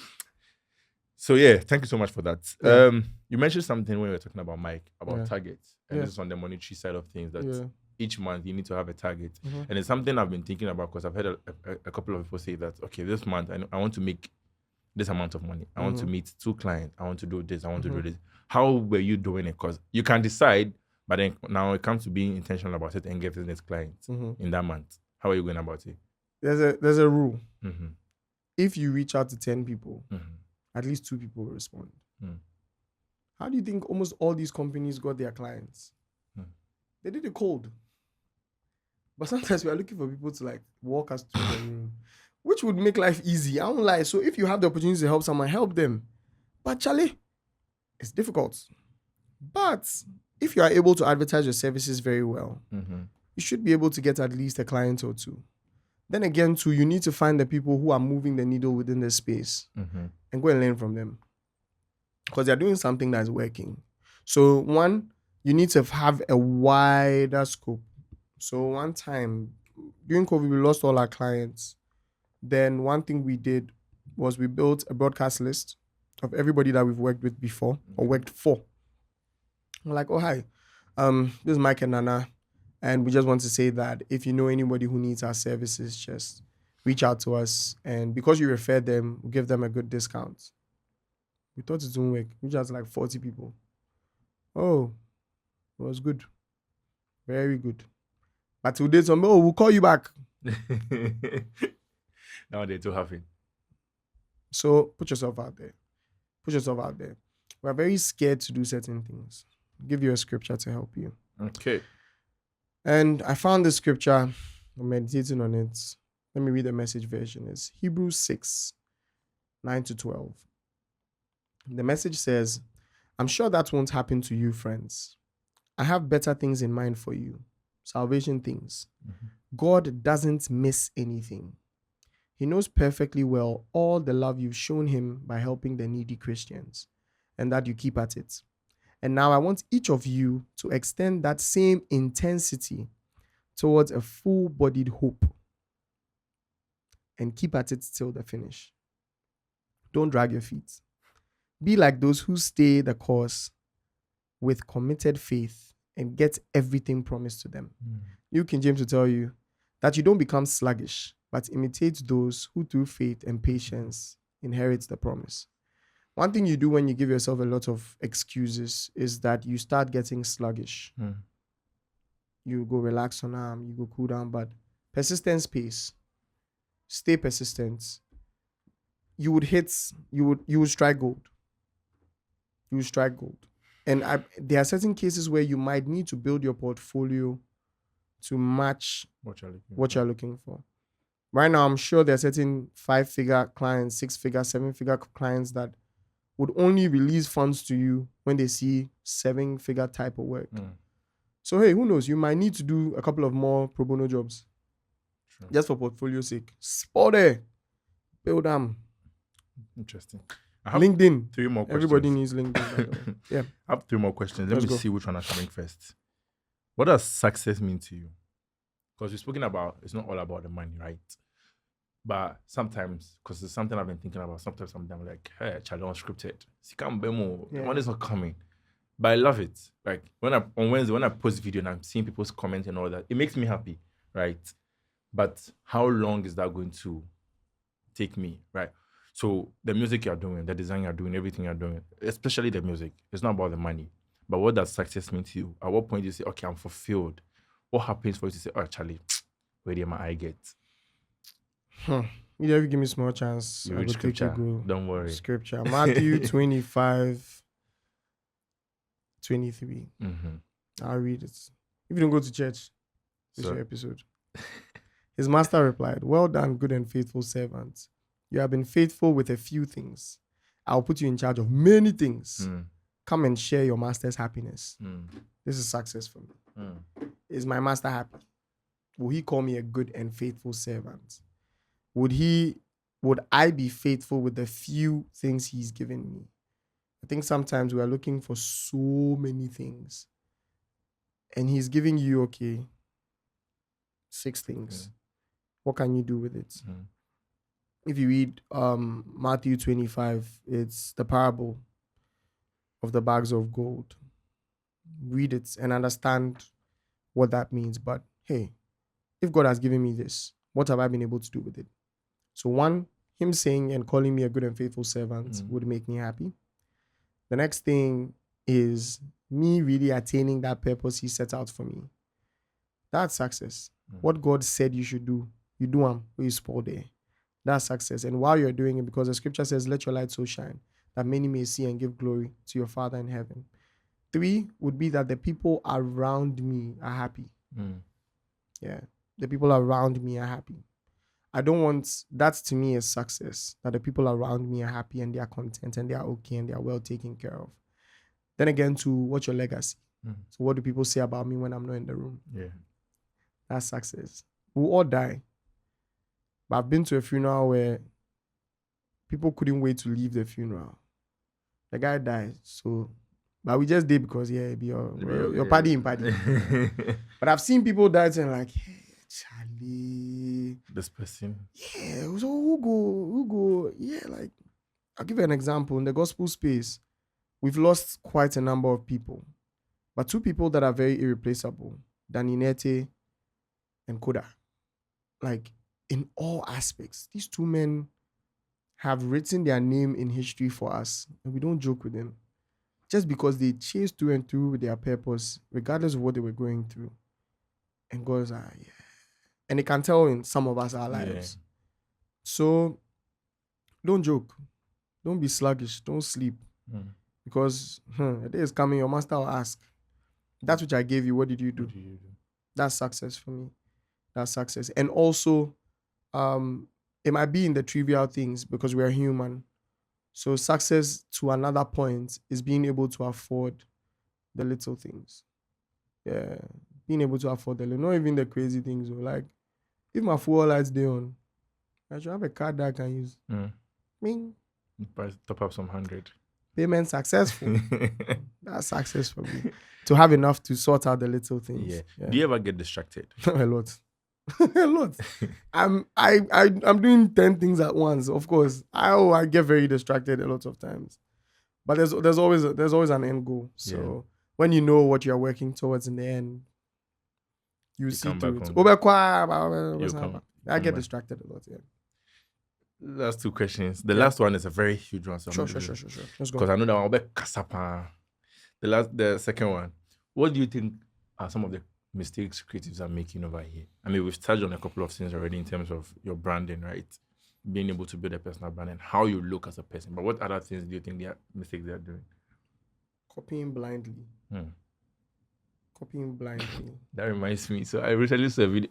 So yeah, thank you so much for that. Yeah. You mentioned something when we were talking about Mike, about targets. And this is on the monetary side of things that each month you need to have a target. And it's something I've been thinking about because I've heard a couple of people say that, okay, this month I want to make this amount of money. I want to meet 2 clients. I want to do this. I want to do this. How were you doing it? Because you can decide, but then now it comes to being intentional about it and getting this client in that month. How are you going about it? There's a rule. If you reach out to 10 people, at least 2 people will respond. How do you think almost all these companies got their clients? They did it cold. But sometimes we are looking for people to like walk us through the room, which would make life easy. I won't lie. So if you have the opportunity to help someone, help them. But Charlie, it's difficult. But if you are able to advertise your services very well, you should be able to get at least a client or two. Then again, too, you need to find the people who are moving the needle within the space and go and learn from them. Because they're doing something that's working. So one, you need to have a wider scope. So one time, during COVID, we lost all our clients. Then one thing we did was we built a broadcast list of everybody that we've worked with before or worked for. I'm like, oh, hi, this is Mike and Nana. And we just want to say that if you know anybody who needs our services, just reach out to us. And because you referred them, we'll give them a good discount. We thought it wouldn't work. We just like 40 people. Oh, it was good. Very good. But today, we'll call you back. Now they're too happy. So put yourself out there. Put yourself out there. We're very scared to do certain things. I'll give you a scripture to help you. Okay. And I found the scripture. I'm meditating on it. Let me read the Message version. It's Hebrews 6, 9-12. The Message says, I'm sure that won't happen to you, friends. I have better things in mind for you. Salvation things. God doesn't miss anything. He knows perfectly well all the love you've shown him by helping the needy Christians, and that you keep at it. And now I want each of you to extend that same intensity towards a full-bodied hope and keep at it till the finish. Don't drag your feet. Be like those who stay the course with committed faith and get everything promised to them. New King James will tell you that you don't become sluggish, but imitate those who through faith and patience inherit the promise. One thing you do when you give yourself a lot of excuses is that you start getting sluggish. You go relax on arm, you go cool down, but persistence pays. Stay persistent. You would strike gold. You would strike gold. And there are certain cases where you might need to build your portfolio to match what you're looking for. Right now, I'm sure there are certain 5-figure clients, 6-figure, 7-figure clients that would only release funds to you when they see 7-figure type of work. So, hey, who knows? You might need to do a couple of more pro bono jobs. Sure. Just for portfolio's sake. Spot there. Build them. Interesting. LinkedIn. 3 more questions. Everybody needs LinkedIn. Yeah. I have 3 more questions. Let me see which one I should bring first. What does success mean to you? Because we've spoken about, it's not all about the money, right? But sometimes, because it's something I've been thinking about, sometimes I'm like, hey, Charlie, Unscripted. The money's not coming. But I love it. Like on Wednesday, when I post video and I'm seeing people's comments and all that, it makes me happy, right? But how long is that going to take me, right? So the music you're doing, the design you're doing, everything you're doing, especially the music, it's not about the money. But what does success mean to you? At what point do you say, okay, I'm fulfilled? What happens for you to say, oh, Charlie, where did my eye get? You never give me a small chance. You read scripture. Don't worry. Scripture. Matthew 25, 23. I'll read it. If you don't go to church, this is your episode. His master replied, well done, good and faithful servant. You have been faithful with a few things. I'll put you in charge of many things. Come and share your master's happiness. This is success for me. Is my master happy? Will he call me a good and faithful servant? Would I be faithful with the few things he's given me? I think sometimes we are looking for so many things. And he's giving you, 6 things. What can you do with it? If you read Matthew 25, it's the parable of the bags of gold. Read it and understand what that means. But hey, if God has given me this, what have I been able to do with it? So one, him saying and calling me a good and faithful servant would make me happy. The next thing is me really attaining that purpose he set out for me. That's success. What God said you should do, you do them, you spoil there. That's success. And while you're doing it, because the scripture says, let your light so shine, that many may see and give glory to your Father in heaven. 3 would be that the people around me are happy. Yeah. The people around me are happy. I don't want, that to me is success, that the people around me are happy and they are content and they are okay and they are well taken care of. Then again, to what's your legacy? So what do people say about me when I'm not in the room? Yeah. That's success. We'll all die. But I've been to a funeral where people couldn't wait to leave the funeral. The guy died, so, but we just did because, yeah, be your party in party. But I've seen people die and like, hey, Charlie. This person. Yeah, so who go? Yeah, like, I'll give you an example. In the gospel space, we've lost quite a number of people. But 2 people that are very irreplaceable, Daninete and Koda. Like, in all aspects, these 2 men have written their name in history for us. And we don't joke with them. Just because they chased through and through with their purpose, regardless of what they were going through. And God's like, yeah. And they can tell in some of us our lives. Yeah. So, don't joke. Don't be sluggish. Don't sleep. Because a day is coming, your master will ask, that which I gave you, what did you do? That's success for me. That's success. And also, it might be in the trivial things because we are human. So success to another point is being able to afford the little things. Yeah. Being able to afford the little, not even the crazy things. Like, if my fuel lights day on, I should have a card that I can use. Bing. Top up some 100. Payment successful. That's success for me. To have enough to sort out the little things. Yeah. Do you ever get distracted? A lot. A lot. I'm doing 10 things at once. Of course, I get very distracted a lot of times. But there's always an end goal. So when you know what you're working towards in the end, you see to it. I get distracted a lot. Yeah. Last 2 questions. The last one is a very huge one. So sure. Let's go. Because I know that one will be kasapa. The second one. What do you think are some of the mistakes creatives are making over here? I mean, we've touched on a couple of things already in terms of your branding, right? Being able to build a personal brand and how you look as a person. But what other things do you think mistakes they are doing? Copying blindly. Copying blindly. That reminds me. So I recently saw a video.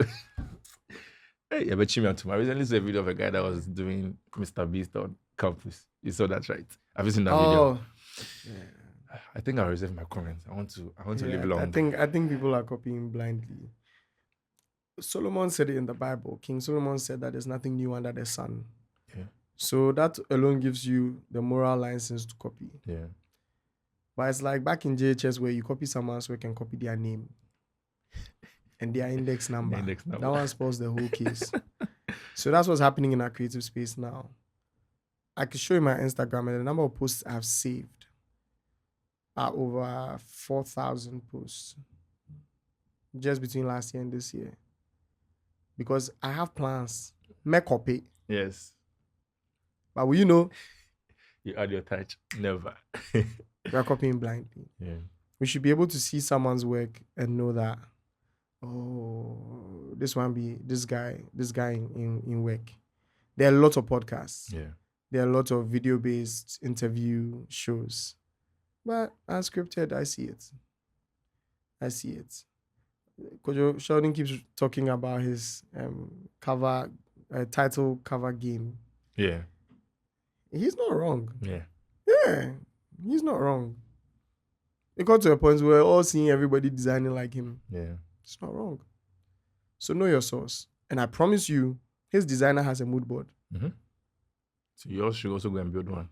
I recently saw a video of a guy that was doing Mr. Beast on campus. You saw that, right? Have you seen that video? Yeah. I think I'll reserve my comments. I want to live long. I think people are copying blindly. Solomon said it in the Bible. King Solomon said that there's nothing new under the sun. Yeah. So that alone gives you the moral license to copy. Yeah. But it's like back in JHS where you copy someone's work and copy their name and their index number. That one spoils the whole case. So that's what's happening in our creative space now. I can show you my Instagram and the number of posts I've saved are over 4,000 posts just between last year and this year. Because I have plans. Make copy. Yes. But will you know? You add your touch. Never. We are copying blindly. Yeah. We should be able to see someone's work and know that, this guy in work. There are lots of podcasts. Yeah. There are lots of video-based interview shows. But Unscripted, I see it. Kojo Sheldon keeps talking about his title cover game. Yeah. He's not wrong. Yeah. Yeah. He's not wrong. It got to a point where we're all seeing everybody designing like him. Yeah. It's not wrong. So know your source. And I promise you, his designer has a mood board. Mm-hmm. So you also should also go and build one.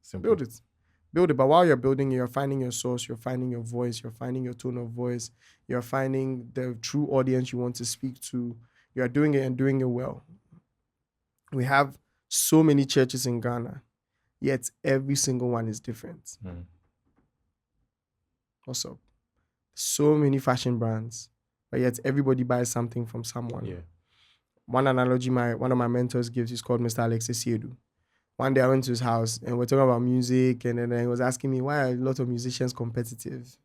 Simple. Build it. But while you're building it, you're finding your source, you're finding your voice, you're finding your tone of voice, you're finding the true audience you want to speak to. You're doing it and doing it well. We have so many churches in Ghana, yet every single one is different. What's up? So many fashion brands, but yet everybody buys something from someone. Yeah. One analogy one of my mentors gives is called Mr. Alexis Siedu. One day I went to his house and we're talking about music, and then he was asking me why are a lot of musicians competitive.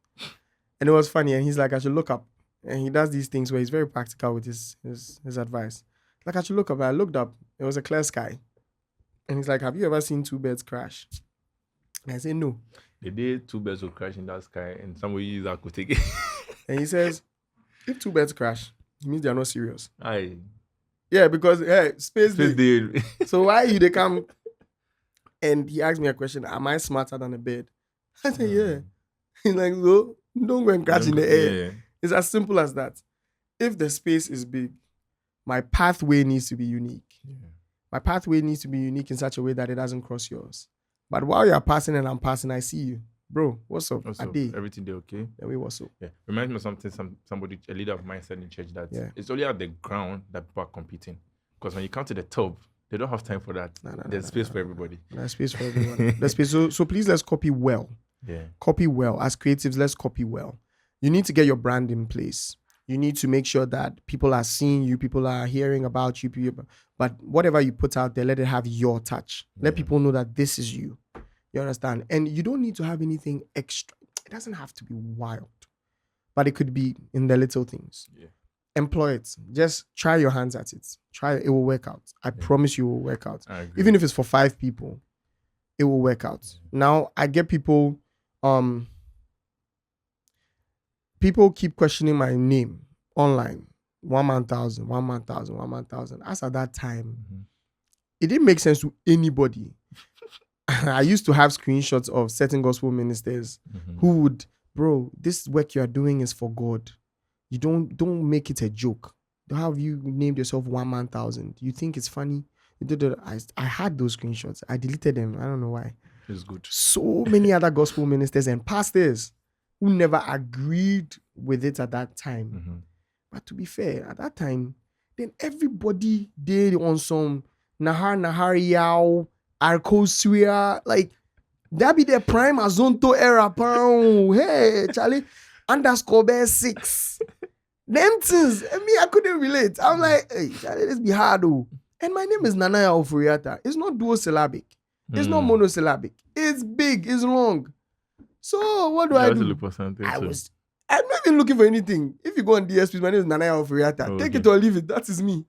And it was funny, and he's like, I should look up. And he does these things where he's very practical with his advice. Like, I should look up. And I looked up. It was a clear sky. And he's like, have you ever seen two birds crash? And I said, no. The day two birds will crash in that sky and somebody use that could take it. And he says, if two birds crash, it means they are not serious. Aye. Yeah, because space Space day. day. So why you they come? And he asked me a question: am I smarter than a bird? I said, yeah. He's like, no, don't go and crash in the air. Yeah. It's as simple as that. If the space is big, my pathway needs to be unique. Yeah. My pathway needs to be unique in such a way that it doesn't cross yours. But while you're passing and I'm passing, I see you. Bro, what's up? What's up? Everything there okay? Yeah, what's up? Yeah. Reminds me of something somebody, a leader of mine said in church that it's only at the ground that people are competing. Because when you come to the top, they don't have time for that. There's space for everybody. There's space for everyone. There's space. So please, let's copy well. Yeah. Copy well. As creatives, let's copy well. You need to get your brand in place. You need to make sure that people are seeing you, people are hearing about you. But whatever you put out there, let it have your touch. Let people know that this is you. You understand? And you don't need to have anything extra. It doesn't have to be wild. But it could be in the little things. Yeah. Employ it. Just try your hands at it. Try it. It will work out. I promise you it will work out. Even if it's for 5 people, it will work out. Now, I get people keep questioning my name online. Oneman1000. As at that time, it didn't make sense to anybody. I used to have screenshots of certain gospel ministers who would, bro, this work you are doing is for God. You don't make it a joke. How have you named yourself Oneman1000? You think it's funny? I had those screenshots. I deleted them. I don't know why. It's good. So many other gospel ministers and pastors who never agreed with it at that time. But to be fair, at that time, then everybody did on some Nahar Yao, Arcosuia, like that be the prime Azonto era, pound. Hey, Charlie, _6. Them things, I couldn't relate. I'm like, hey, Charlie, this be hard, though. And my name is Nanaya Ofuriata. It's not duosyllabic. It's not monosyllabic. It's big. It's long. So what do I do? I'm not even looking for anything. If you go on DSP, my name is Nanaya Ofuriata. Take it or leave it. That is me.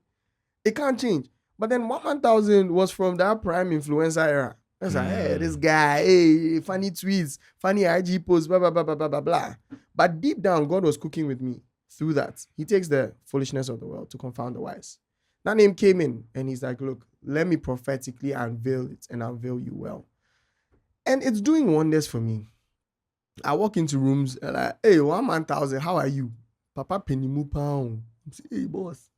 It can't change. But then Oneman1000 was from that prime influencer era. I was like, hey, this guy, hey, funny tweets, funny IG posts, blah, blah, blah, blah, blah, blah, blah. But deep down, God was cooking with me through that. He takes the foolishness of the world to confound the wise. That name came in and he's like, look, let me prophetically unveil it and unveil you well. And it's doing wonders for me. I walk into rooms and like, hey, Oneman1000, how are you? Papa Penny Mupao. Hey, boss.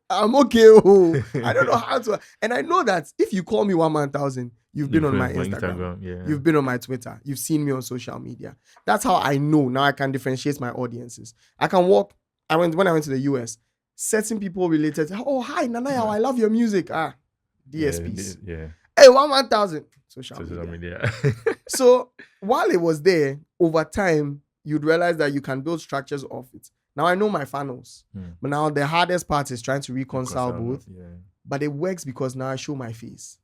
I'm okay. Oh. I don't know how to. And I know that if you call me Oneman1000, you've been on my Instagram. You've been on my Twitter. You've seen me on social media. That's how I know. Now I can differentiate my audiences. I can walk. When I went to the US, certain people related. Oh, hi, Nanaya. I love your music. DSPs. Yeah. Hey, Oneman1000. Social media. So while it was there, over time, you'd realize that you can build structures off it. Now I know my funnels, but now the hardest part is trying to reconcile both. Yeah. But it works because now I show my face.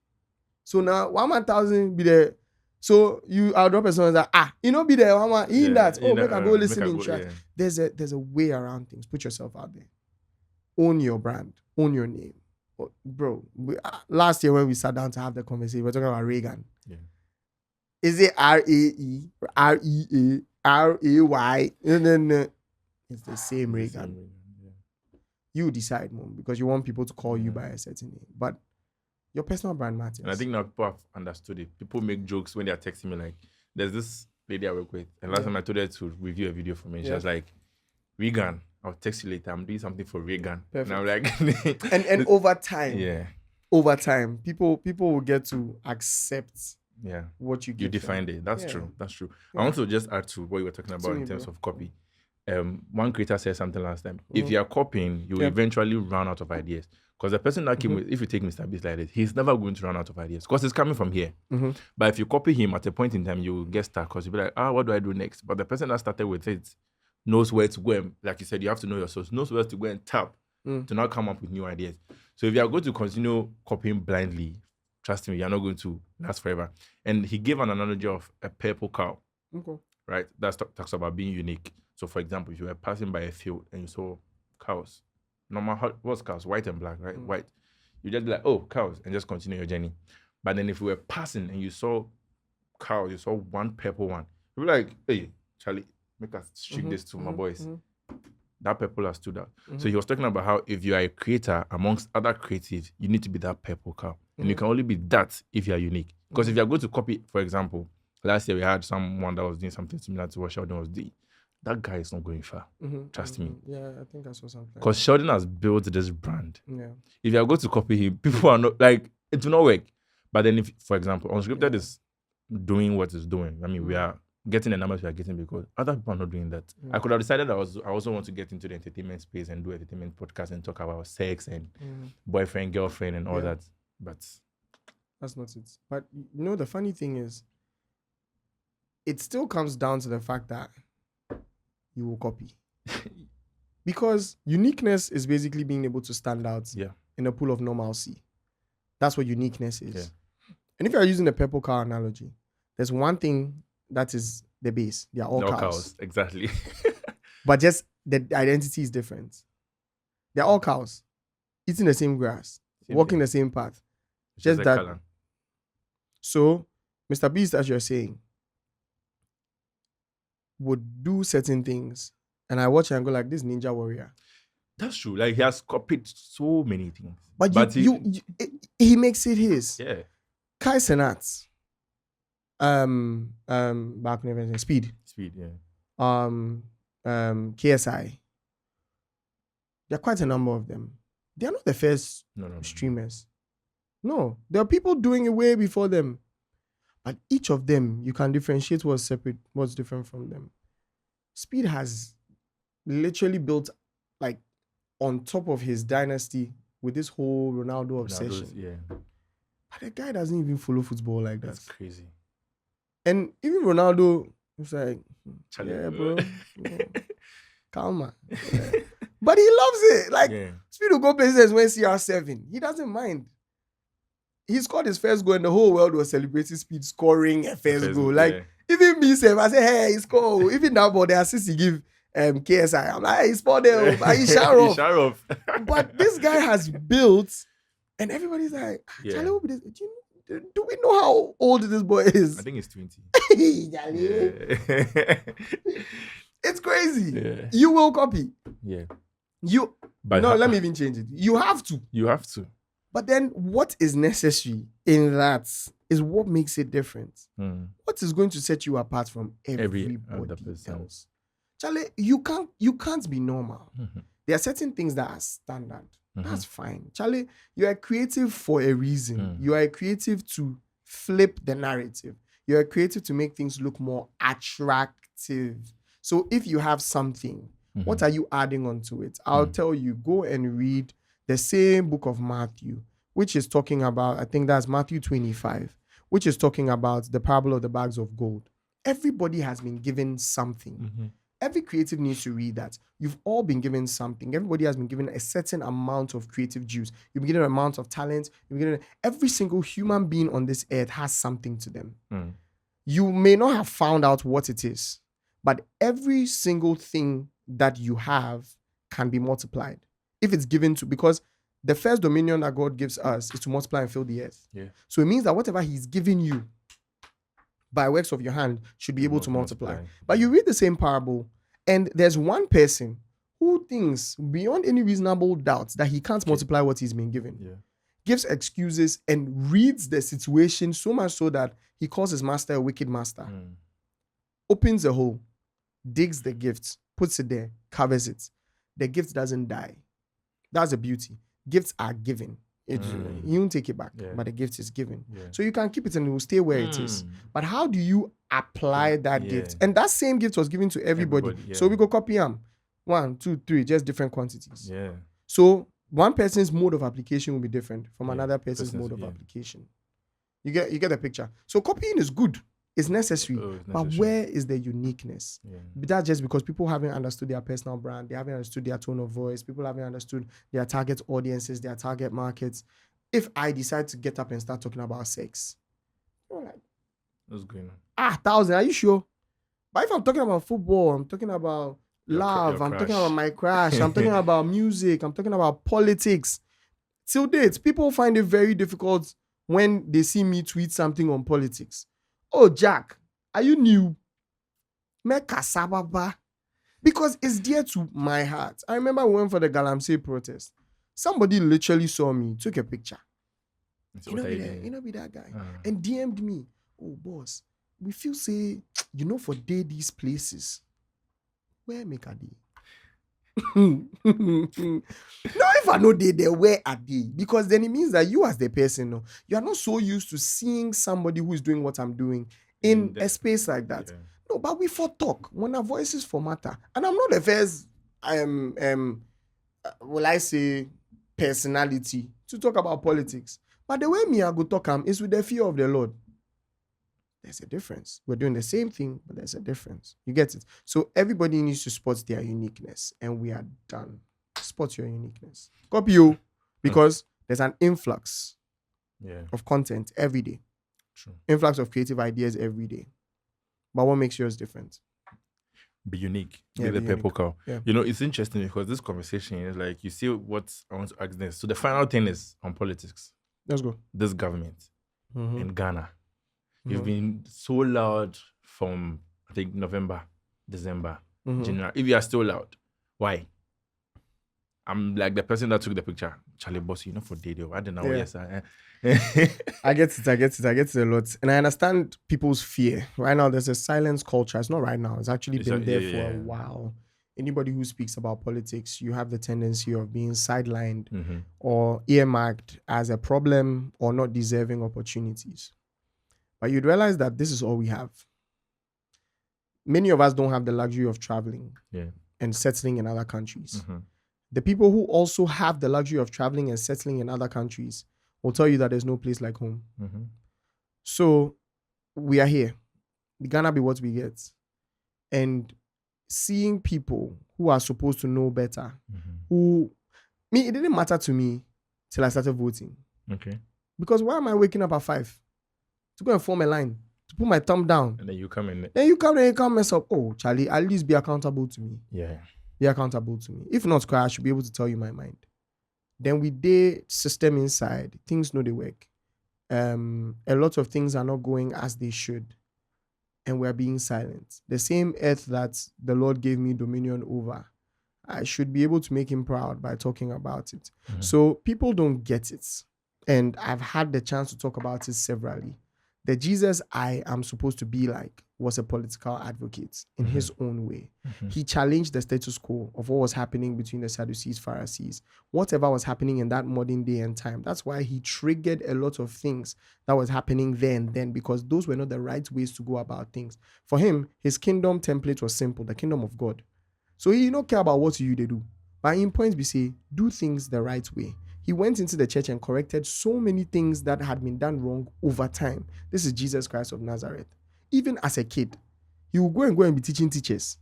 So now Oneman1000 be there. So I'll drop a song that be there. That. Oh, make I go listen in chat. Yeah. There's a way around things. Put yourself out there. Own your brand. Own your name. Bro, last year when we sat down to have the conversation, we were talking about Raygan. Yeah. Is it RAE, REA, RAY? No. It's the same Raygan. Yeah. You decide, Mom, because you want people to call you by a certain name. But your personal brand matters. And I think now people have understood it. People make jokes when they are texting me like, there's this lady I work with. And last time I told her to review a video for me, she was like, Raygan, I'll text you later. I'm doing something for Raygan. Perfect. And I'm like... and over time, people will get to accept what you get. You defined it. That's true. Yeah. I want to just add to what you were talking about in terms of copy. One creator said something last time. If you are copying, you will eventually run out of ideas. Because the person that came with, if you take Mr. Beast like this, he's never going to run out of ideas. Because it's coming from here. But if you copy him at a point in time, you will get stuck. Because you'll be like, what do I do next? But the person that started with it knows where to go. And, like you said, you have to know your source. Knows where to go and tap to now come up with new ideas. So if you are going to continue copying blindly, trust me, you're not going to last forever. And he gave an analogy of a purple cow. Okay. Right? That talks about being unique. So, for example, if you were passing by a field and you saw cows, what's cows? White and black, right? White. You just be like, oh, cows, and just continue your journey. But then if you were passing and you saw cows, you saw one purple one. You're like, hey, Charlie, make us streak this to my boys. That purple has stood out. So he was talking about how if you are a creator amongst other creatives, you need to be that purple cow. And you can only be that if you are unique. Because if you are going to copy, for example, last year we had someone that was doing something similar to what Sheldon was doing. That guy is not going far. Trust me. Yeah, I think I saw something. Because Sheldon has built this brand. Yeah. If you are going to copy him, people are not like, it will not work. But then if, for example, Unscripted is doing what it's doing. I mean, we are getting the numbers we are getting because other people are not doing that. I could have decided I also want to get into the entertainment space and do entertainment podcast and talk about sex and boyfriend, girlfriend and all that. But that's not it. But you know, the funny thing is, it still comes down to the fact that you will copy. Because uniqueness is basically being able to stand out in a pool of normalcy. That's what uniqueness is. Yeah. And if you're using the purple cow analogy, there's one thing that is the base. They are all cows. Exactly. But just the identity is different. They're all cows, eating the same grass, walking the same path. Just that. Color. So, Mr. Beast, as you're saying, would do certain things, and I watch and go like, this Ninja Warrior. That's true. Like, he has copied so many things. But he makes it his. Yeah. Kai Cenat. Back when Speed, yeah. KSI. There are quite a number of them. They are not the first streamers. No, there are people doing it way before them. But each of them, you can differentiate what's separate, what's different from them. Speed has literally built, like, on top of his dynasty with this whole Ronaldo obsession. Yeah. But the guy doesn't even follow football like that. That's crazy. And even Ronaldo was like, yeah, bro. Calma. Yeah. But he loves it. Like, Speed will go places when CR7. He doesn't mind. He scored his first goal and the whole world was celebrating Speed scoring a first goal. Like, even me, I say, hey, he scored. Even now, but the assist he give KSI, I'm like, hey, he scored there. He's sharp. But this guy has built, and everybody's like, Charlie, do we know how old this boy is? I think he's 20. It's crazy. Yeah. You will copy. Yeah. Let me even change it. You have to. But then what is necessary in that is what makes it different. What is going to set you apart from everybody else? Charlie, you can't be normal. There are certain things that are standard. That's fine. Charlie, you are creative for a reason. You are creative to flip the narrative. You are creative to make things look more attractive. So if you have something, what are you adding onto it? I'll tell you, go and read the same book of Matthew, which is talking about, I think that's Matthew 25, which is talking about the parable of the bags of gold. Everybody has been given something. Every creative needs to read that. You've all been given something. Everybody has been given a certain amount of creative juice. You've been given an amount of talent. Every single human being on this earth has something to them. You may not have found out what it is, but every single thing that you have can be multiplied if it's given to, because the first dominion that God gives us is to multiply and fill the earth. Yeah. So it means that whatever he's given you by works of your hand should be able to multiply. But you read the same parable and there's one person who thinks beyond any reasonable doubt that he can't multiply what he's been given. Yeah. Gives excuses and reads the situation so much so that he calls his master a wicked master. Opens the hole, digs the gift, puts it there, covers it. The gift doesn't die. That's the beauty. Gifts are given. You don't take it back, but the gift is given. Yeah. So you can keep it and it will stay where it is. But how do you apply that gift? And that same gift was given to everybody. So we go copy them. 1, 2, 3, just different quantities. Yeah. So one person's mode of application will be different from another person's mode of application. You get the picture. So copying is good. It's necessary. But where is the uniqueness? Yeah. That's just because people haven't understood their personal brand. They haven't understood their tone of voice. People haven't understood their target audiences, their target markets. If I decide to get up and start talking about sex, you're like, what's going on? 1,000, are you sure? But if I'm talking about football, I'm talking about love, I'm talking about my crush, I'm talking about music, I'm talking about politics. Till date, people find it very difficult when they see me tweet something on politics. Oh, Jack, are you new? Because it's dear to my heart. I remember we went for the Galamsey protest. Somebody literally saw me, took a picture. You know, be that guy. And DM'd me. Oh, boss, we feel say, for these places. Where make a day? No, if I know they where are they? Because then it means that you as the person, you are not so used to seeing somebody who is doing what I'm doing in a space like that. Yeah. No, but we for talk when our voices for matter. And I'm not the first will I say personality to talk about politics. But the way me I go talk is with the fear of the Lord. There's a difference. We're doing the same thing, but there's a difference. You get it? So everybody needs to spot their uniqueness, and we are done. Spot your uniqueness. Copy you, because there's an influx of content every day. True. Influx of creative ideas every day. But what makes yours different? Be unique. Be the purple cow. Yeah. It's interesting because this conversation is like, you see what I want to ask this. So the final thing is on politics. Let's go. This government in Ghana. You've been so loud from, I think, November, December, January. If you are still loud, why? I'm like the person that took the picture. Charlie Boss, for Dadio. I don't know. Yes, I get it a lot. And I understand people's fear. Right now, there's a silence culture. It's not right now. It's actually been there for a while. Anybody who speaks about politics, you have the tendency of being sidelined or earmarked as a problem or not deserving opportunities. But you'd realize that this is all we have. Many of us don't have the luxury of traveling and settling in other countries. The people who also have the luxury of traveling and settling in other countries will tell you that there's no place like home. So we are here. Ghana be what we get. And seeing people who are supposed to know better, it didn't matter to me till I started voting. Okay. Because why am I waking up at 5? To go and form a line, to put my thumb down. And then you come in. Then you come mess up. Oh, Charlie, at least be accountable to me. Yeah. Be accountable to me. If not, I should be able to tell you my mind. Then with the system inside, things know they work. A lot of things are not going as they should. And we're being silent. The same earth that the Lord gave me dominion over, I should be able to make him proud by talking about it. So people don't get it. And I've had the chance to talk about it severally. The Jesus I am supposed to be like was a political advocate in his own way. He challenged the status quo of what was happening between the Sadducees, Pharisees, whatever was happening in that modern day and time. That's why he triggered a lot of things that was happening then, because those were not the right ways to go about things. For him, his kingdom template was simple, the kingdom of God. So he don't care about what you they do. But in points we say, do things the right way. He went into the church and corrected so many things that had been done wrong over time. This is Jesus Christ of Nazareth. Even as a kid, he will go and be teaching teachers.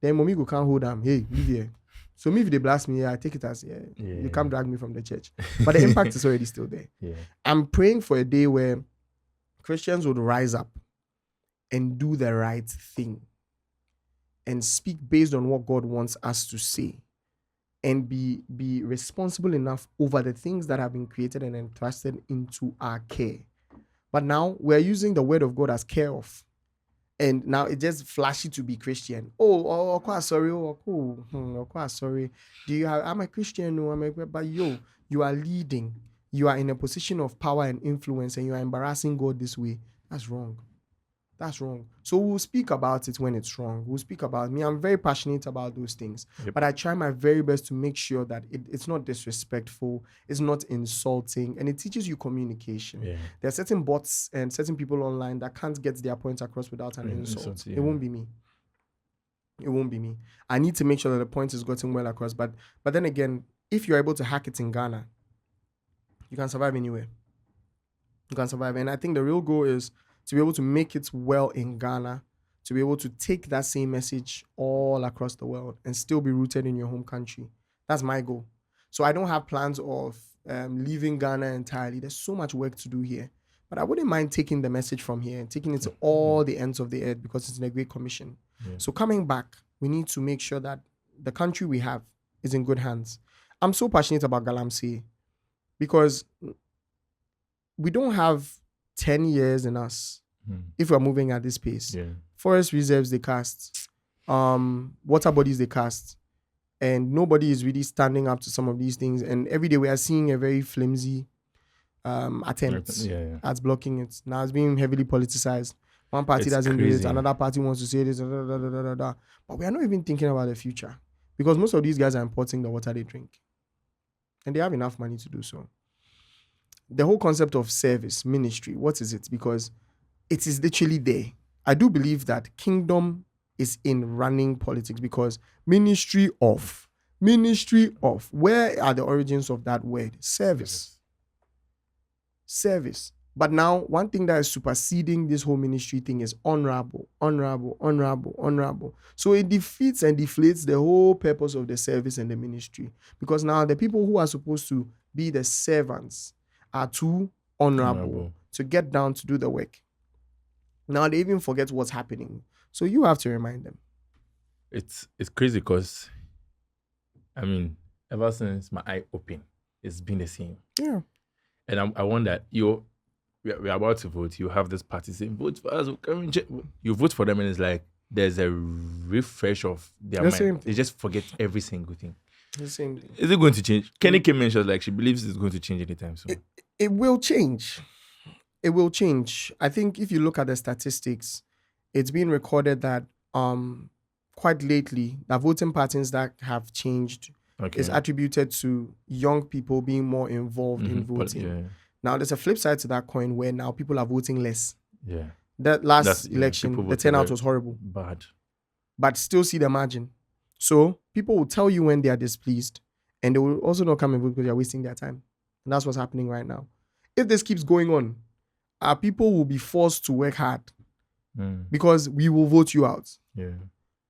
Then mommy go can't hold him. Hey, leave here. So me, if they blast me, I take it as, you can't drag me from the church. But the impact is already still there. Yeah. I'm praying for a day where Christians would rise up and do the right thing and speak based on what God wants us to say. And be responsible enough over the things that have been created and entrusted into our care. But now we're using the word of God as care of. And now it's just flashy to be Christian. Quite sorry. Quite sorry. I'm a Christian. No, but you are leading. You are in a position of power and influence and you are embarrassing God this way. That's wrong. That's wrong. So we'll speak about it when it's wrong. We'll speak about me. I'm very passionate about those things. Yep. But I try my very best to make sure that it's not disrespectful, it's not insulting, and it teaches you communication. Yeah. There are certain bots and certain people online that can't get their points across without an insult. It won't be me. It won't be me. I need to make sure that the point is gotten well across. But then again, if you're able to hack it in Ghana, you can survive anywhere. You can survive. And I think the real goal is to be able to make it well in Ghana, to be able to take that same message all across the world and still be rooted in your home country. That's my goal. So I don't have plans of leaving Ghana entirely. There's so much work to do here. But I wouldn't mind taking the message from here and taking it to all the ends of the earth because it's in a great commission. Yeah. So coming back, we need to make sure that the country we have is in good hands. I'm so passionate about Galamsey because we don't have 10 years in us if we're moving at this pace. Yeah. Forest reserves they cast, water bodies they cast, and nobody is really standing up to some of these things. And every day we are seeing a very flimsy attempt at blocking it. Now it's being heavily politicized. One party doesn't do it, another party wants to say this, but we are not even thinking about the future, because most of these guys are importing the water they drink, and they have enough money to do so. The whole concept of service, ministry, what is it? Because it is literally there. I do believe that kingdom is in running politics, because ministry of, where are the origins of that word? Service. But now, one thing that is superseding this whole ministry thing is honorable. So it defeats and deflates the whole purpose of the service and the ministry. Because now the people who are supposed to be the servants are too honorable to get down to do the work. Now they even forget what's happening. So you have to remind them. It's crazy because, I mean, ever since my eye opened, it's been the same. Yeah. And I wonder, we're about to vote. You have this party saying, vote for us. You vote for them, and it's like there's a refresh of their mind. They just forget every single thing. The same thing. Is it going to change? Kenny came and she was like, she believes it's going to change anytime soon. It will change. It will change. I think if you look at the statistics, it's been recorded that quite lately, the voting patterns that have changed is attributed to young people being more involved in voting. Now, there's a flip side to that coin where now people are voting less. Yeah. That last election, the turnout was horrible. Bad. But still see the margin. So people will tell you when they are displeased, and they will also not come and vote because they're wasting their time. And that's what's happening right now. If this keeps going on, our people will be forced to work hard because we will vote you out. Yeah.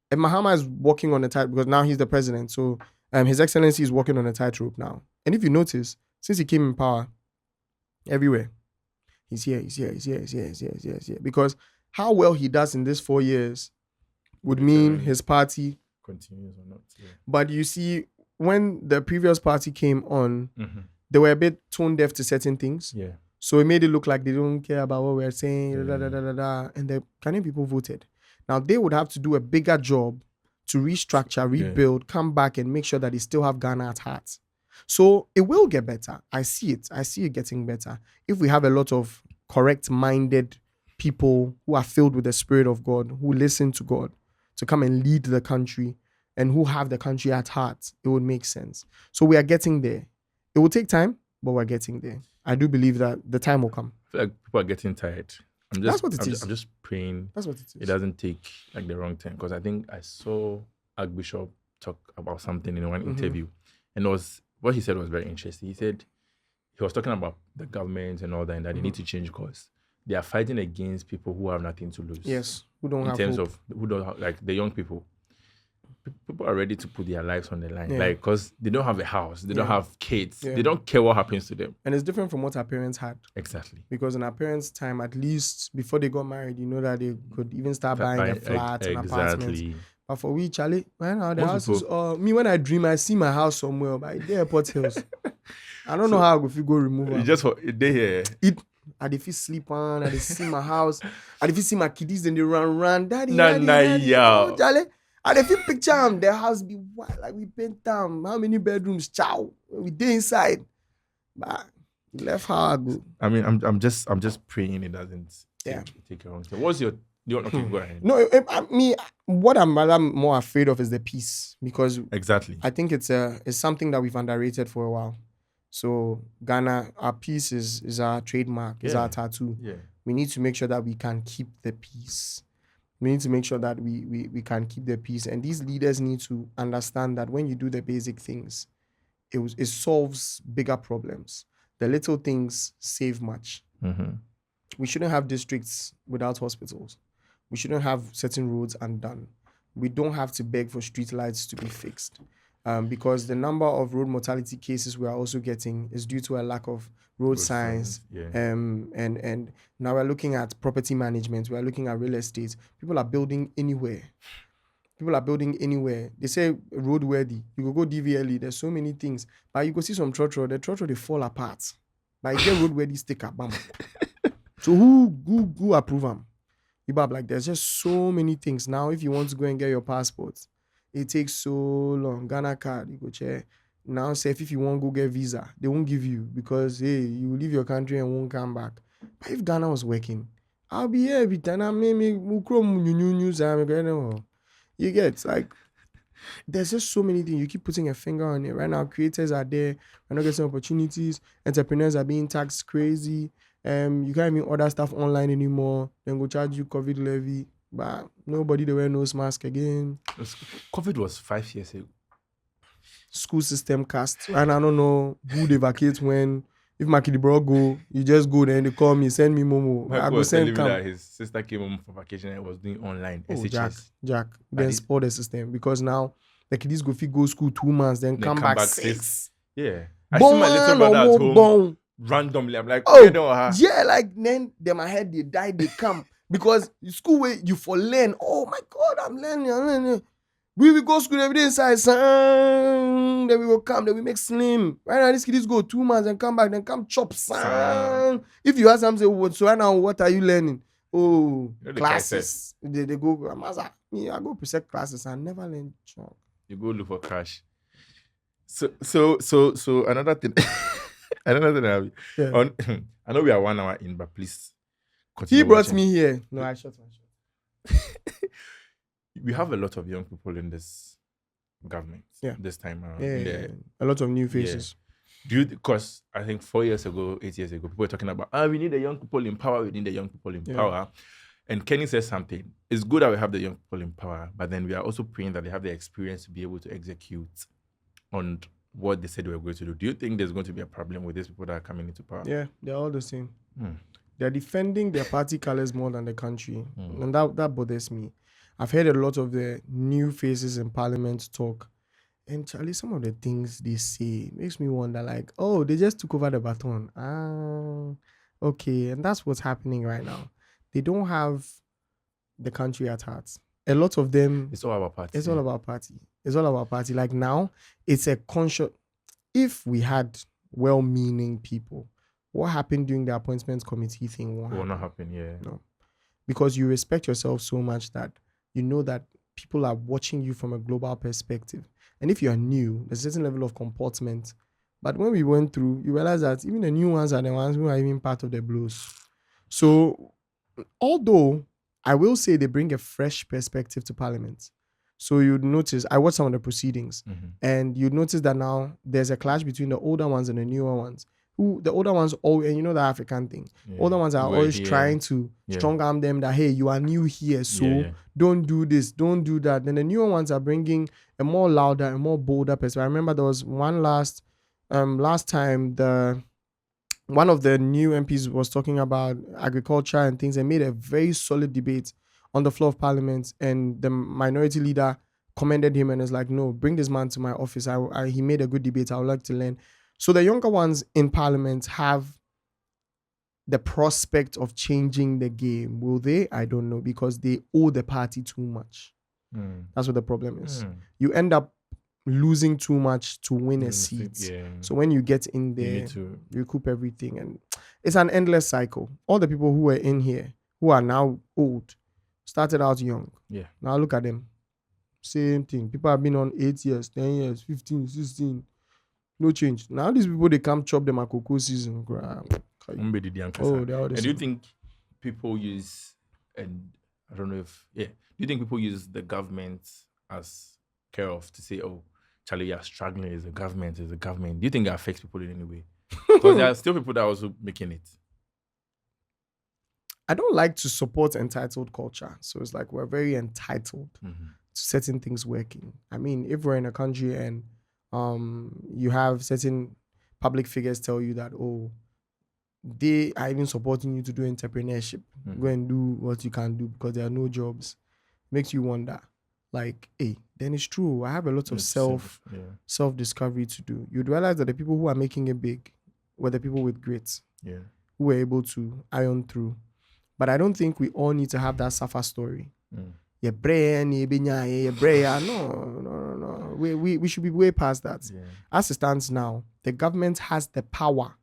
And Mahama is walking on a tightrope because now he's the president. So His Excellency is walking on a tightrope now. And if you notice, since he came in power, everywhere, he's here. Because how well he does in these 4 years would mean his party continues or not. Yeah. But you see, when the previous party came on, they were a bit tone deaf to certain things. Yeah. So it made it look like they don't care about what we're saying, and the Ghanaian people voted. Now they would have to do a bigger job to restructure, rebuild, come back and make sure that they still have Ghana at heart. So it will get better. I see it getting better. If we have a lot of correct-minded people who are filled with the Spirit of God, who listen to God, to come and lead the country, and who have the country at heart, it would make sense. So we are getting there. It will take time, but we're getting there. I do believe that the time will come. I feel like people are getting tired. That's what it is. I'm just praying. That's what it is. It doesn't take like the wrong time, because I think I saw Archbishop talk about something in one interview, and what he said was very interesting. He said he was talking about the government and all that, and that they need to change because they are fighting against people who have nothing to lose. Yes, who don't have in terms hope. of who don't have, like the young people. People are ready to put their lives on the line, like because they don't have a house, they don't have kids, they don't care what happens to them. And it's different from what our parents had. Exactly. Because in our parents' time, at least before they got married, you know that they could even start buying a flat and apartments. But for we, Charlie, right now the house is me when I dream, I see my house somewhere by the airport hills. I don't know how if you go remove it. Just for a day here. I dey sleep on, I dey see my house, I dey see my kiddies, then they run, daddy. Yeah. Charlie. And if you picture them, their house be wild, like we paint them. How many bedrooms? Chow. We dey inside. But left how I go. I mean, I'm just praying it doesn't take a wrong step. What's your go ahead. No, what I'm rather more afraid of is the peace, because I think it's something that we've underrated for a while. So Ghana, our peace is our trademark, is our tattoo. Yeah. We need to make sure that we can keep the peace. We need to make sure that we can keep the peace. And these leaders need to understand that when you do the basic things, it solves bigger problems. The little things save much. We shouldn't have districts without hospitals. We shouldn't have certain roads undone. We don't have to beg for street lights to be fixed. Because the number of road mortality cases we are also getting is due to a lack of road signs. And now we're looking at property management. We're looking at real estate. People are building anywhere. They say roadworthy. You go DVLE. There's so many things. But you go see some trotro. The trotro, they fall apart. But you get roadworthy sticker. Bam. So who approve them? like there's just so many things. Now, if you want to go and get your passport, it takes so long. Ghana card, you go check. Now, say if you want to go get visa, they won't give you because, hey, you leave your country and won't come back. But if Ghana was working, I'll be here every time. You get, like, there's just so many things. You keep putting a finger on it. Right now, creators are there. We're not getting opportunities. Entrepreneurs are being taxed crazy. You can't even order stuff online anymore. Then go charge you COVID levy. But nobody they wear nose mask again. COVID was 5 years ago. School system cast. And I don't know who they vacate when. If my kid bro go, you just go there and they call me, send me Momo. I go send him that his sister came home for vacation and was doing online SHS. Jack. Then spoil the system because now the kids go school 2 months, then come back 6. Yeah. I see my little brother at home randomly. I'm like, yeah, like then my head they die, they come. Because school where you for learn. Oh my God, I'm learning. We will go school every day inside, son. Then we will come, then we make slim. Right now, these kids go 2 months and come back, then come chop, son. If you ask them, say, so right now, what are you learning? Oh, classes. They go, I go present classes and never learn chop. You go look for cash. So another thing. I know we are 1 hour in, but please continue. He brought me here. No, I shot my shot. We have a lot of young people in this government this time around. Yeah. A lot of new faces. Yeah. Because I think 4 years ago, 8 years ago, people were talking about, we need the young people in power, power. And Kenny says something. It's good that we have the young people in power, but then we are also praying that they have the experience to be able to execute on what they said they were going to do. Do you think there's going to be a problem with these people that are coming into power? Yeah, they're all the same. They're defending their party colors more than the country. And that bothers me. I've heard a lot of the new faces in parliament talk. And Charlie, some of the things they say makes me wonder, like, oh, they just took over the baton. Okay. And that's what's happening right now. They don't have the country at heart. A lot of them... It's all about party. It's all about party. Like now, it's a conscious... If we had well-meaning people, what happened during the appointments committee thing will not happen, yeah. No. Because you respect yourself so much that you know that people are watching you from a global perspective. And if you're new, there's a certain level of comportment. But when we went through, you realize that even the new ones are the ones who are even part of the blues. So, although I will say they bring a fresh perspective to Parliament. So you'd notice, I watched some of the proceedings, and you'd notice that now there's a clash between the older ones and the newer ones. The older ones, and you know the African thing. Older ones are always trying to strong arm them that, hey, you are new here, so don't do this, don't do that. Then the newer ones are bringing a more louder and more bolder perspective. I remember there was one last time, one of the new MPs was talking about agriculture and things and made a very solid debate on the floor of Parliament, and the minority leader commended him and is like, no, bring this man to my office. He made a good debate. I would like to learn. So the younger ones in Parliament have the prospect of changing the game. Will they? I don't know, because they owe the party too much. That's what the problem is. You end up losing too much to win a seat. So when you get in there, you need to recoup everything. And it's an endless cycle. All the people who were in here, who are now old, started out young. Now look at them. Same thing. People have been on 8 years, 10 years, 15, 16. No change. Now these people, they come chop them at cocoa season. And do you think people use, and I don't know if, do you think people use the government as care of to say, oh, Charlie, you're struggling as a government. Do you think it affects people in any way? Because there are still people that are also making it. I don't like to support entitled culture. So it's like we're very entitled to certain things working. I mean, if we're in a country and you have certain public figures tell you that, oh, they are even supporting you to do entrepreneurship. Go and do what you can do because there are no jobs. Makes you wonder, like, hey, then it's true. I have a lot of self-discovery to do. You'd realize that the people who are making it big were the people with grit, who were able to iron through. But I don't think we all need to have that suffer story. No. We should be way past that. As it stands now, the government has the power.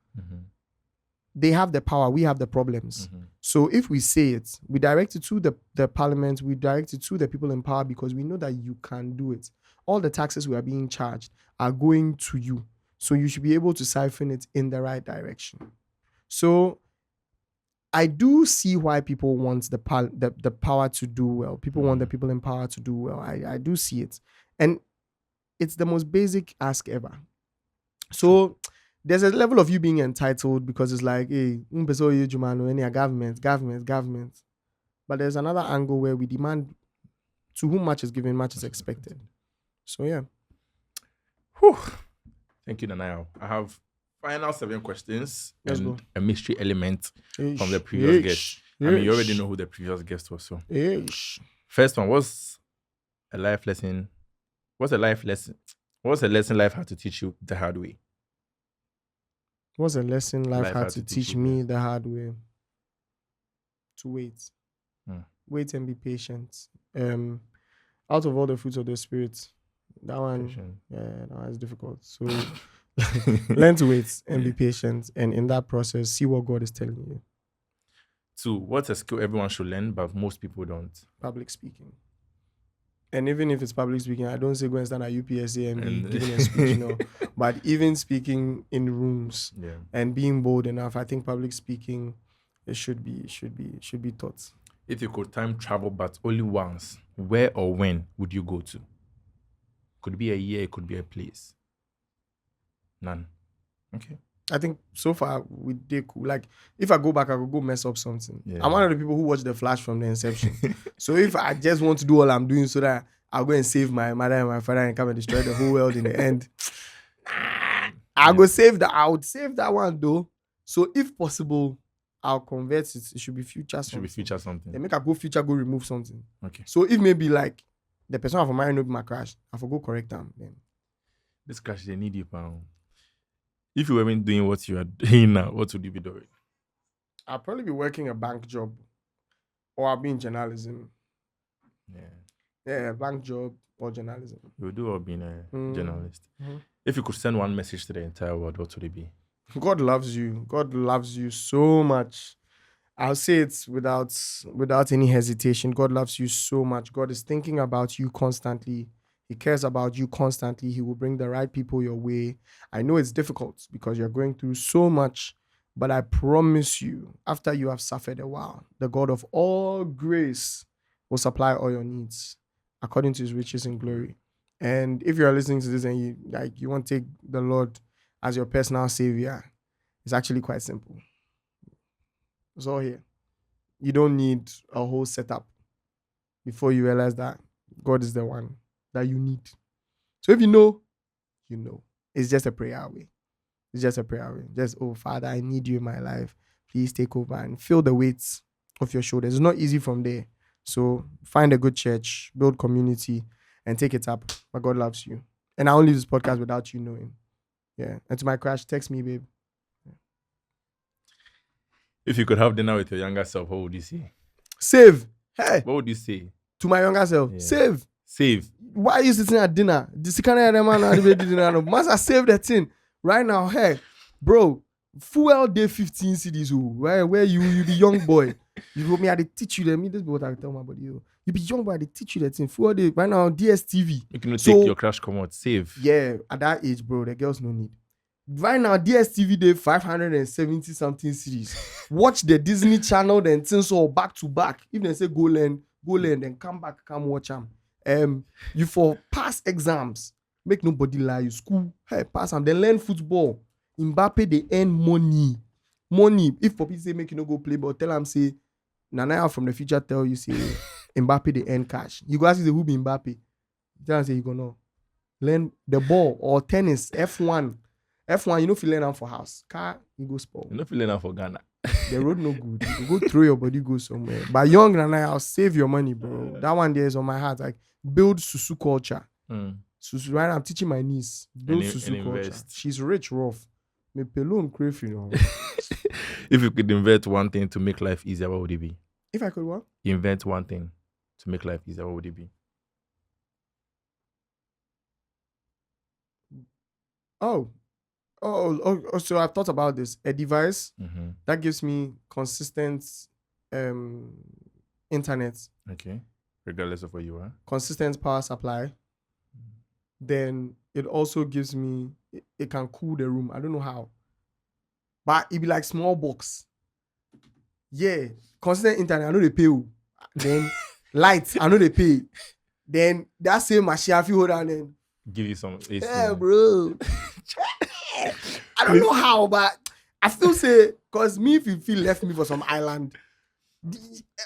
They have the power. We have the problems. So if we say it, we direct it to the parliament, we direct it to the people in power because we know that you can do it. All the taxes we are being charged are going to you. So you should be able to siphon it in the right direction. So I do see why people want the power to do well. People want the people in power to do well. I do see it. And it's the most basic ask ever. So there's a level of you being entitled because it's like, hey, government. But there's another angle where we demand to whom much is given, much is expected. So yeah. Whew. Thank you, Nanaya. I have final 7 questions and a mystery element from the previous guest. I mean, you already know who the previous guest was. So first one, what's a life lesson? What's a lesson life had to teach you the hard way? What's a lesson life had to teach me the hard way? To wait. Wait and be patient. Out of all the fruits of the spirit, that one is difficult. So learn to wait and be patient, and in that process, see what God is telling you. 2, what's a skill everyone should learn, but most people don't? Public speaking. And even if it's public speaking, I don't say go and stand at UPSA and be giving a speech, no. But even speaking in rooms and being bold enough, I think public speaking it should be taught. If you could time travel but only once, where or when would you go to? Could be a year, it could be a place. None. Okay. I think so far we did cool. Like if I go back, I could go mess up something. I'm one of the people who watch The Flash from the inception. So if I just want to do all I'm doing so that I'll go and save my mother and my father and come and destroy the whole world in the end, I would save that one though. So if possible, I'll convert it. It should be future something. They make a go future, go remove something. Okay. So if maybe like the person have a mind my crash, I will go correct them. Then this crash they need you, pal. If you weren't doing what you are doing now, what would you be doing? I'll probably be working a bank job, or I'll be in journalism. Yeah, bank job or journalism. You would do or being a journalist. If you could send one message to the entire world, what would it be? God loves you. God loves you so much. I'll say it without any hesitation. God loves you so much. God is thinking about you constantly. He cares about you constantly. He will bring the right people your way. I know it's difficult because you're going through so much, but I promise you, after you have suffered a while, the God of all grace will supply all your needs according to his riches and glory. And if you're listening to this and you want to take the Lord as your personal savior, it's actually quite simple. It's all here. You don't need a whole setup before you realize that God is the one that you need. So if you know, you know. It's just a prayer away. Just, oh, Father, I need you in my life. Please take over and feel the weight of your shoulders. It's not easy from there. So find a good church, build community, and take it up. But God loves you. And I won't leave this podcast without you knowing. Yeah. And to my crash, text me, babe. Yeah. If you could have dinner with your younger self, what would you say? Save. Hey. What would you say? To my younger self, save. Why are you sitting at dinner? Must I save that thing right now? Hey, bro, fuel day 15 CDs. Where you be young boy. You told me I teach you that. This is what I tell my body. You be young boy, I teach you that thing. Fuel day right now. DSTV. You can take your crash come out. Save. Yeah, at that age, bro, the girls no need. Right now, DSTV day 570 something series. Watch the Disney Channel then things all back to back. If they say go learn, then come back, come watch them. You for pass exams, make nobody lie. You school, hey, pass them. Then learn football. Mbappe they earn money. If for people say make you no go play, but tell them say, Nanaya from the future tell you say Mbappe they earn cash. You go ask who be Mbappe. Tell them say you gonna learn the ball or tennis, F1, you know if you learn them for house. Car, you go sport. You know if you learn them for Ghana. The road no good. You go throw your body, go somewhere. But young Nanaya, I'll save your money, bro. That one there is on my heart. Like build Susu culture. Susu, right now I'm teaching my niece. Build Susu culture. Invest. She's rich, rough. Me pelon crave, you know. If you could invent one thing to make life easier, what would it be? If I could what? Invent one thing to make life easier, what would it be? Oh, so I've thought about this. A device that gives me consistent internet. Okay. Regardless of where you are. Consistent power supply. Then it also gives me, it can cool the room. I don't know how. But it be like small box. Yeah. Consistent internet, I know they pay. Then lights, I know they pay. Then that same machine, if you hold on then. Give you some AC. Yeah, bro. I don't know how, but I still say, because me, if you feel left me for some island,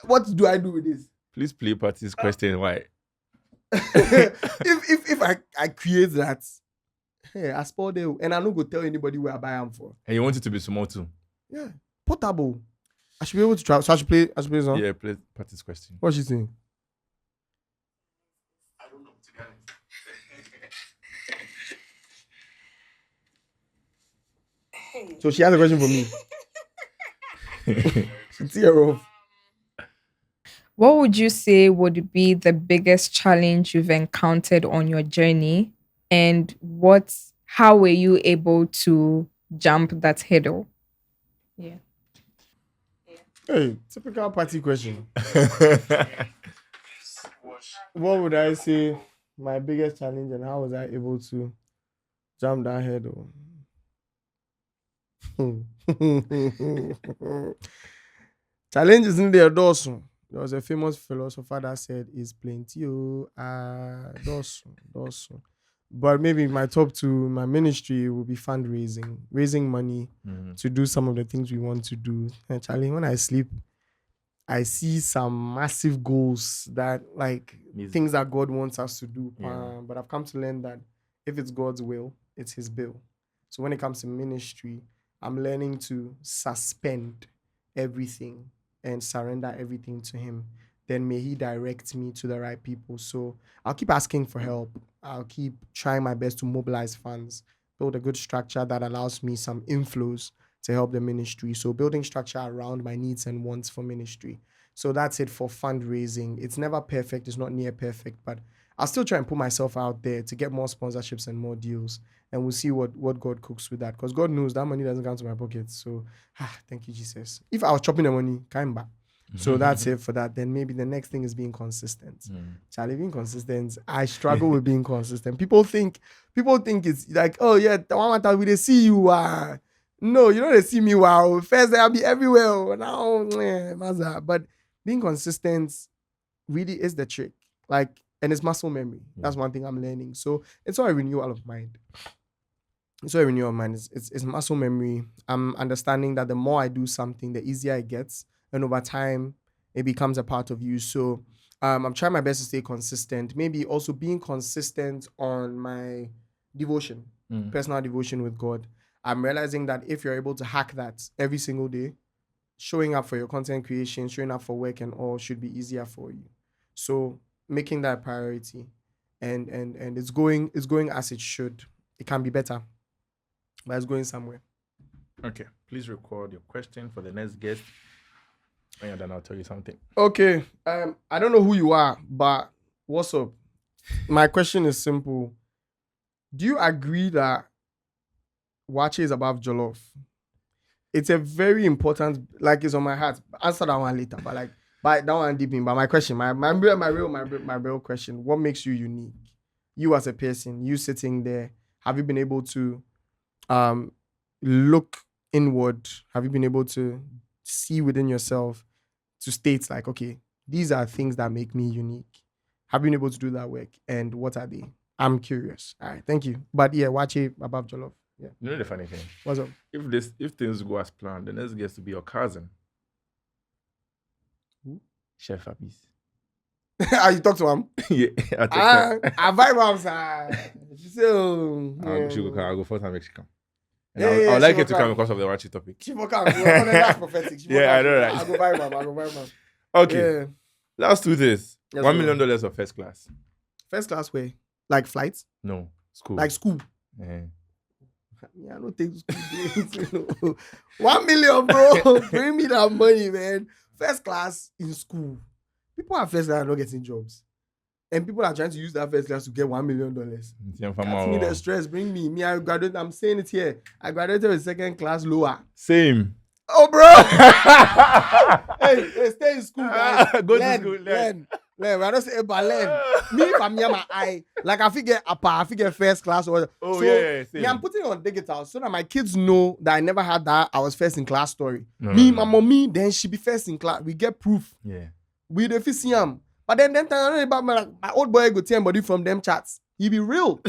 what do I do with this? Please play Patty's question. Why? if I create that, hey, I spoil them, and I'm not going to tell anybody where I buy them for. And you want it to be small too? Yeah. Portable. I should be able to travel. So I should play this on? Yeah, play Patty's question. What's she saying? I don't know, to be honest. So she has a question for me. She tear off. What would you say would be the biggest challenge you've encountered on your journey, and how were you able to jump that hurdle? Yeah. Hey, typical party question. What would I say my biggest challenge, and how was I able to jump that hurdle? Challenge isn't there, Dawson. There was a famous philosopher that said, "Is plenty, Dawson." But maybe my top two, my ministry will be fundraising, raising money to do some of the things we want to do. And Charlie, when I sleep, I see some massive goals that, like, things that God wants us to do. Yeah. But I've come to learn that if it's God's will, it's His bill. So when it comes to ministry, I'm learning to suspend everything and surrender everything to Him. Then may He direct me to the right people. So I'll keep asking for help. I'll keep trying my best to mobilize funds, build a good structure that allows me some inflows to help the ministry. So building structure around my needs and wants for ministry. So that's it for fundraising. It's never perfect. It's not near perfect, but I'll still try and put myself out there to get more sponsorships and more deals. And we'll see what God cooks with that. Because God knows that money doesn't come to my pocket. So, thank you, Jesus. If I was chopping the money, came back. So that's it for that. Then maybe the next thing is being consistent. Charlie, being consistent, I struggle with being consistent. People think it's like, oh yeah, the one time we they see you. No, you don't see me. Wow, first I'll be everywhere. Now, but being consistent really is the trick. Like, and it's muscle memory. That's one thing I'm learning. So it's all a renewal of mind. It's muscle memory. I'm understanding that the more I do something, the easier it gets. And over time, it becomes a part of you. So I'm trying my best to stay consistent. Maybe also being consistent on my devotion, personal devotion with God. I'm realizing that if you're able to hack that every single day, showing up for your content creation, showing up for work and all should be easier for you. So making that a priority, and it's going as it should. It can be better, but it's going somewhere. Okay, please record your question for the next guest. When you're done, I'll tell you something. Okay. I don't know who you are, but what's up? My question is simple. Do you agree that Wache is above Jollof? It's a very important, like, it's on my heart. Answer that one later, but that one deep in. But my question, my real question: what makes you unique? You as a person, you sitting there, have you been able to look inward? Have you been able to see within yourself to state like, okay, these are things that make me unique? Have you been able to do that work, and what are they? I'm curious. All right, thank you. But yeah, Wache above Jollof. Yeah. You know the funny thing? What's up? If things go as planned, the next guest to be your cousin. Who? Chef Abis. You talk to him? Yeah, I vibe him, sir. She said, I'll go first and make she come. And Yeah, I would like she her to will come come. because of the Wachi topic. She will come. That's prophetic. She will Yeah, come. I know, right? I go vibe him. Okay, Yeah. let's do this. Yes, $1 we million of first class. First class way? Like flights? No, school. Like school? Yeah. Yeah, I don't take school. 1 million, bro. Bring me that money, man. First class in school. People are first class and not getting jobs. And people are trying to use that first class to get $1 million. Cut me the stress. Bring me. I graduated. I'm saying it here. I graduated with second class lower. Same. Oh, bro. hey, stay in school, guys. Go to school. Learn. I don't say, but learn. Me, if I'm near my eye, like I figure first class or whatever. Oh, so, yeah. I'm putting it on digital so that my kids know that I never had that. I was first in class story. No, my mommy, then she be first in class. We get proof. Yeah. We the FCM. But then I don't know about my old boy go tell body from them chats. He be real.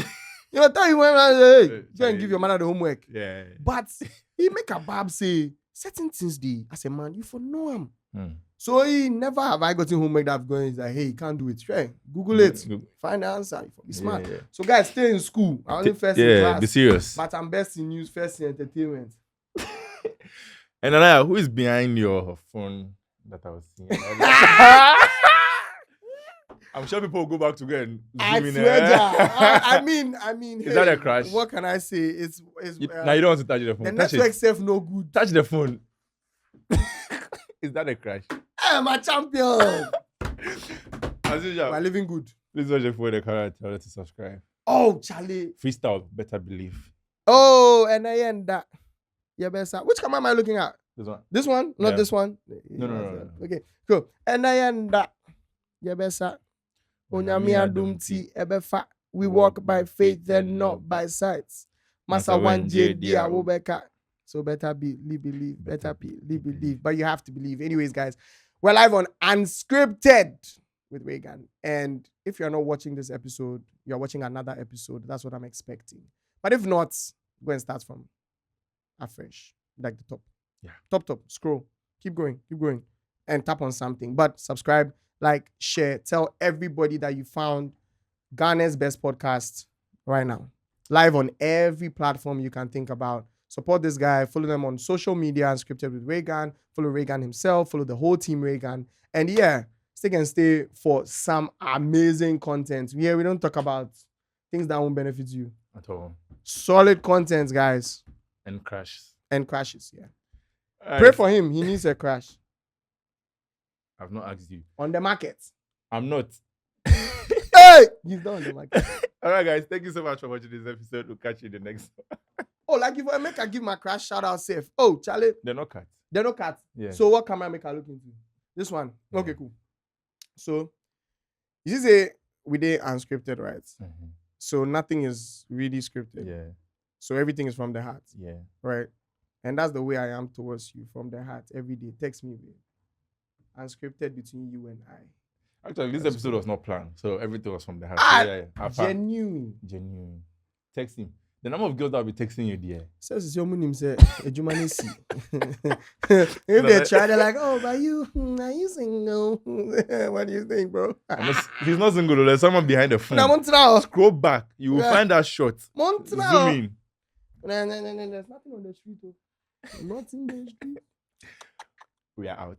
You know, tell you when hey, go and give your mother the homework. Yeah. But he make a bab say certain things they as a man, you for know him. Hmm. So he never have I gotten homework that going is like, hey, you can't do it. Sure. Google it. Find the answer. Be smart. Yeah. So guys, stay in school. I was first in class. Be serious. But I'm best in news, first in entertainment. And Anaya, who is behind your phone that I was seeing? I'm sure people will go back to go and zoom in. I mean, is that a crash? What can I say? It's now you don't want to touch the phone. The touch network self no good. Touch the phone. Is that a crash? I'm a champion. As usual. We're living good. Please watch the phone, the camera, tell you to subscribe. Oh, Charlie. Freestyle, better believe. Oh, and I end that. Yeah, best. Which camera am I looking at? This one. This one? Not this one? No. Okay, cool. And I end that. Yeah, best. Onyamia dumti ebefa. We walk by faith and not by sight. Masa one J dia wobeka. So better believe. Better believe. But you have to believe. Anyways, guys, we're live on Unscripted with Raygan. And if you're not watching this episode, you're watching another episode. That's what I'm expecting. But if not, go and start from afresh. Like the top. Yeah. Top. Scroll. Keep going. And tap on something. But subscribe, like, share. Tell everybody that you found Ghana's best podcast right now. Live on every platform you can think about. Support this guy. Follow them on social media, Unscripted with Raygan. Follow Raygan himself. Follow the whole team Raygan. And yeah, stay for some amazing content. Yeah, we don't talk about things that won't benefit you. At all. Solid content, guys. And crashes, yeah. Pray for him. He needs a crash. I've not asked you. On the market. I'm not. Hey! He's not on the market. All right, guys. Thank you so much for watching this episode. We'll catch you in the next one. Oh, like if I make her give my crash shout out safe. Oh, Charlie. They're not cats. They're not cats. Yeah. So what camera make her look into? This one. Yeah. Okay, cool. So you see, we did Unscripted, right? Mm-hmm. So nothing is really scripted. Yeah. So everything is from the heart. Yeah. Right? And that's the way I am towards you, from the heart every day. Text me, babe. Unscripted between you and I. Actually, this episode was not planned, so everything was from the heart. Ah, genuine. Text him. The number of girls that will be texting you, dear. Says it's your name, say Ejumanisi. If they try, they're like, oh, are you single? What do you think, bro? He's not single. There's someone behind the phone. Scroll back. You will find that shot. Zoom in. No, there's nothing on the street. Nothing on the street. We are out.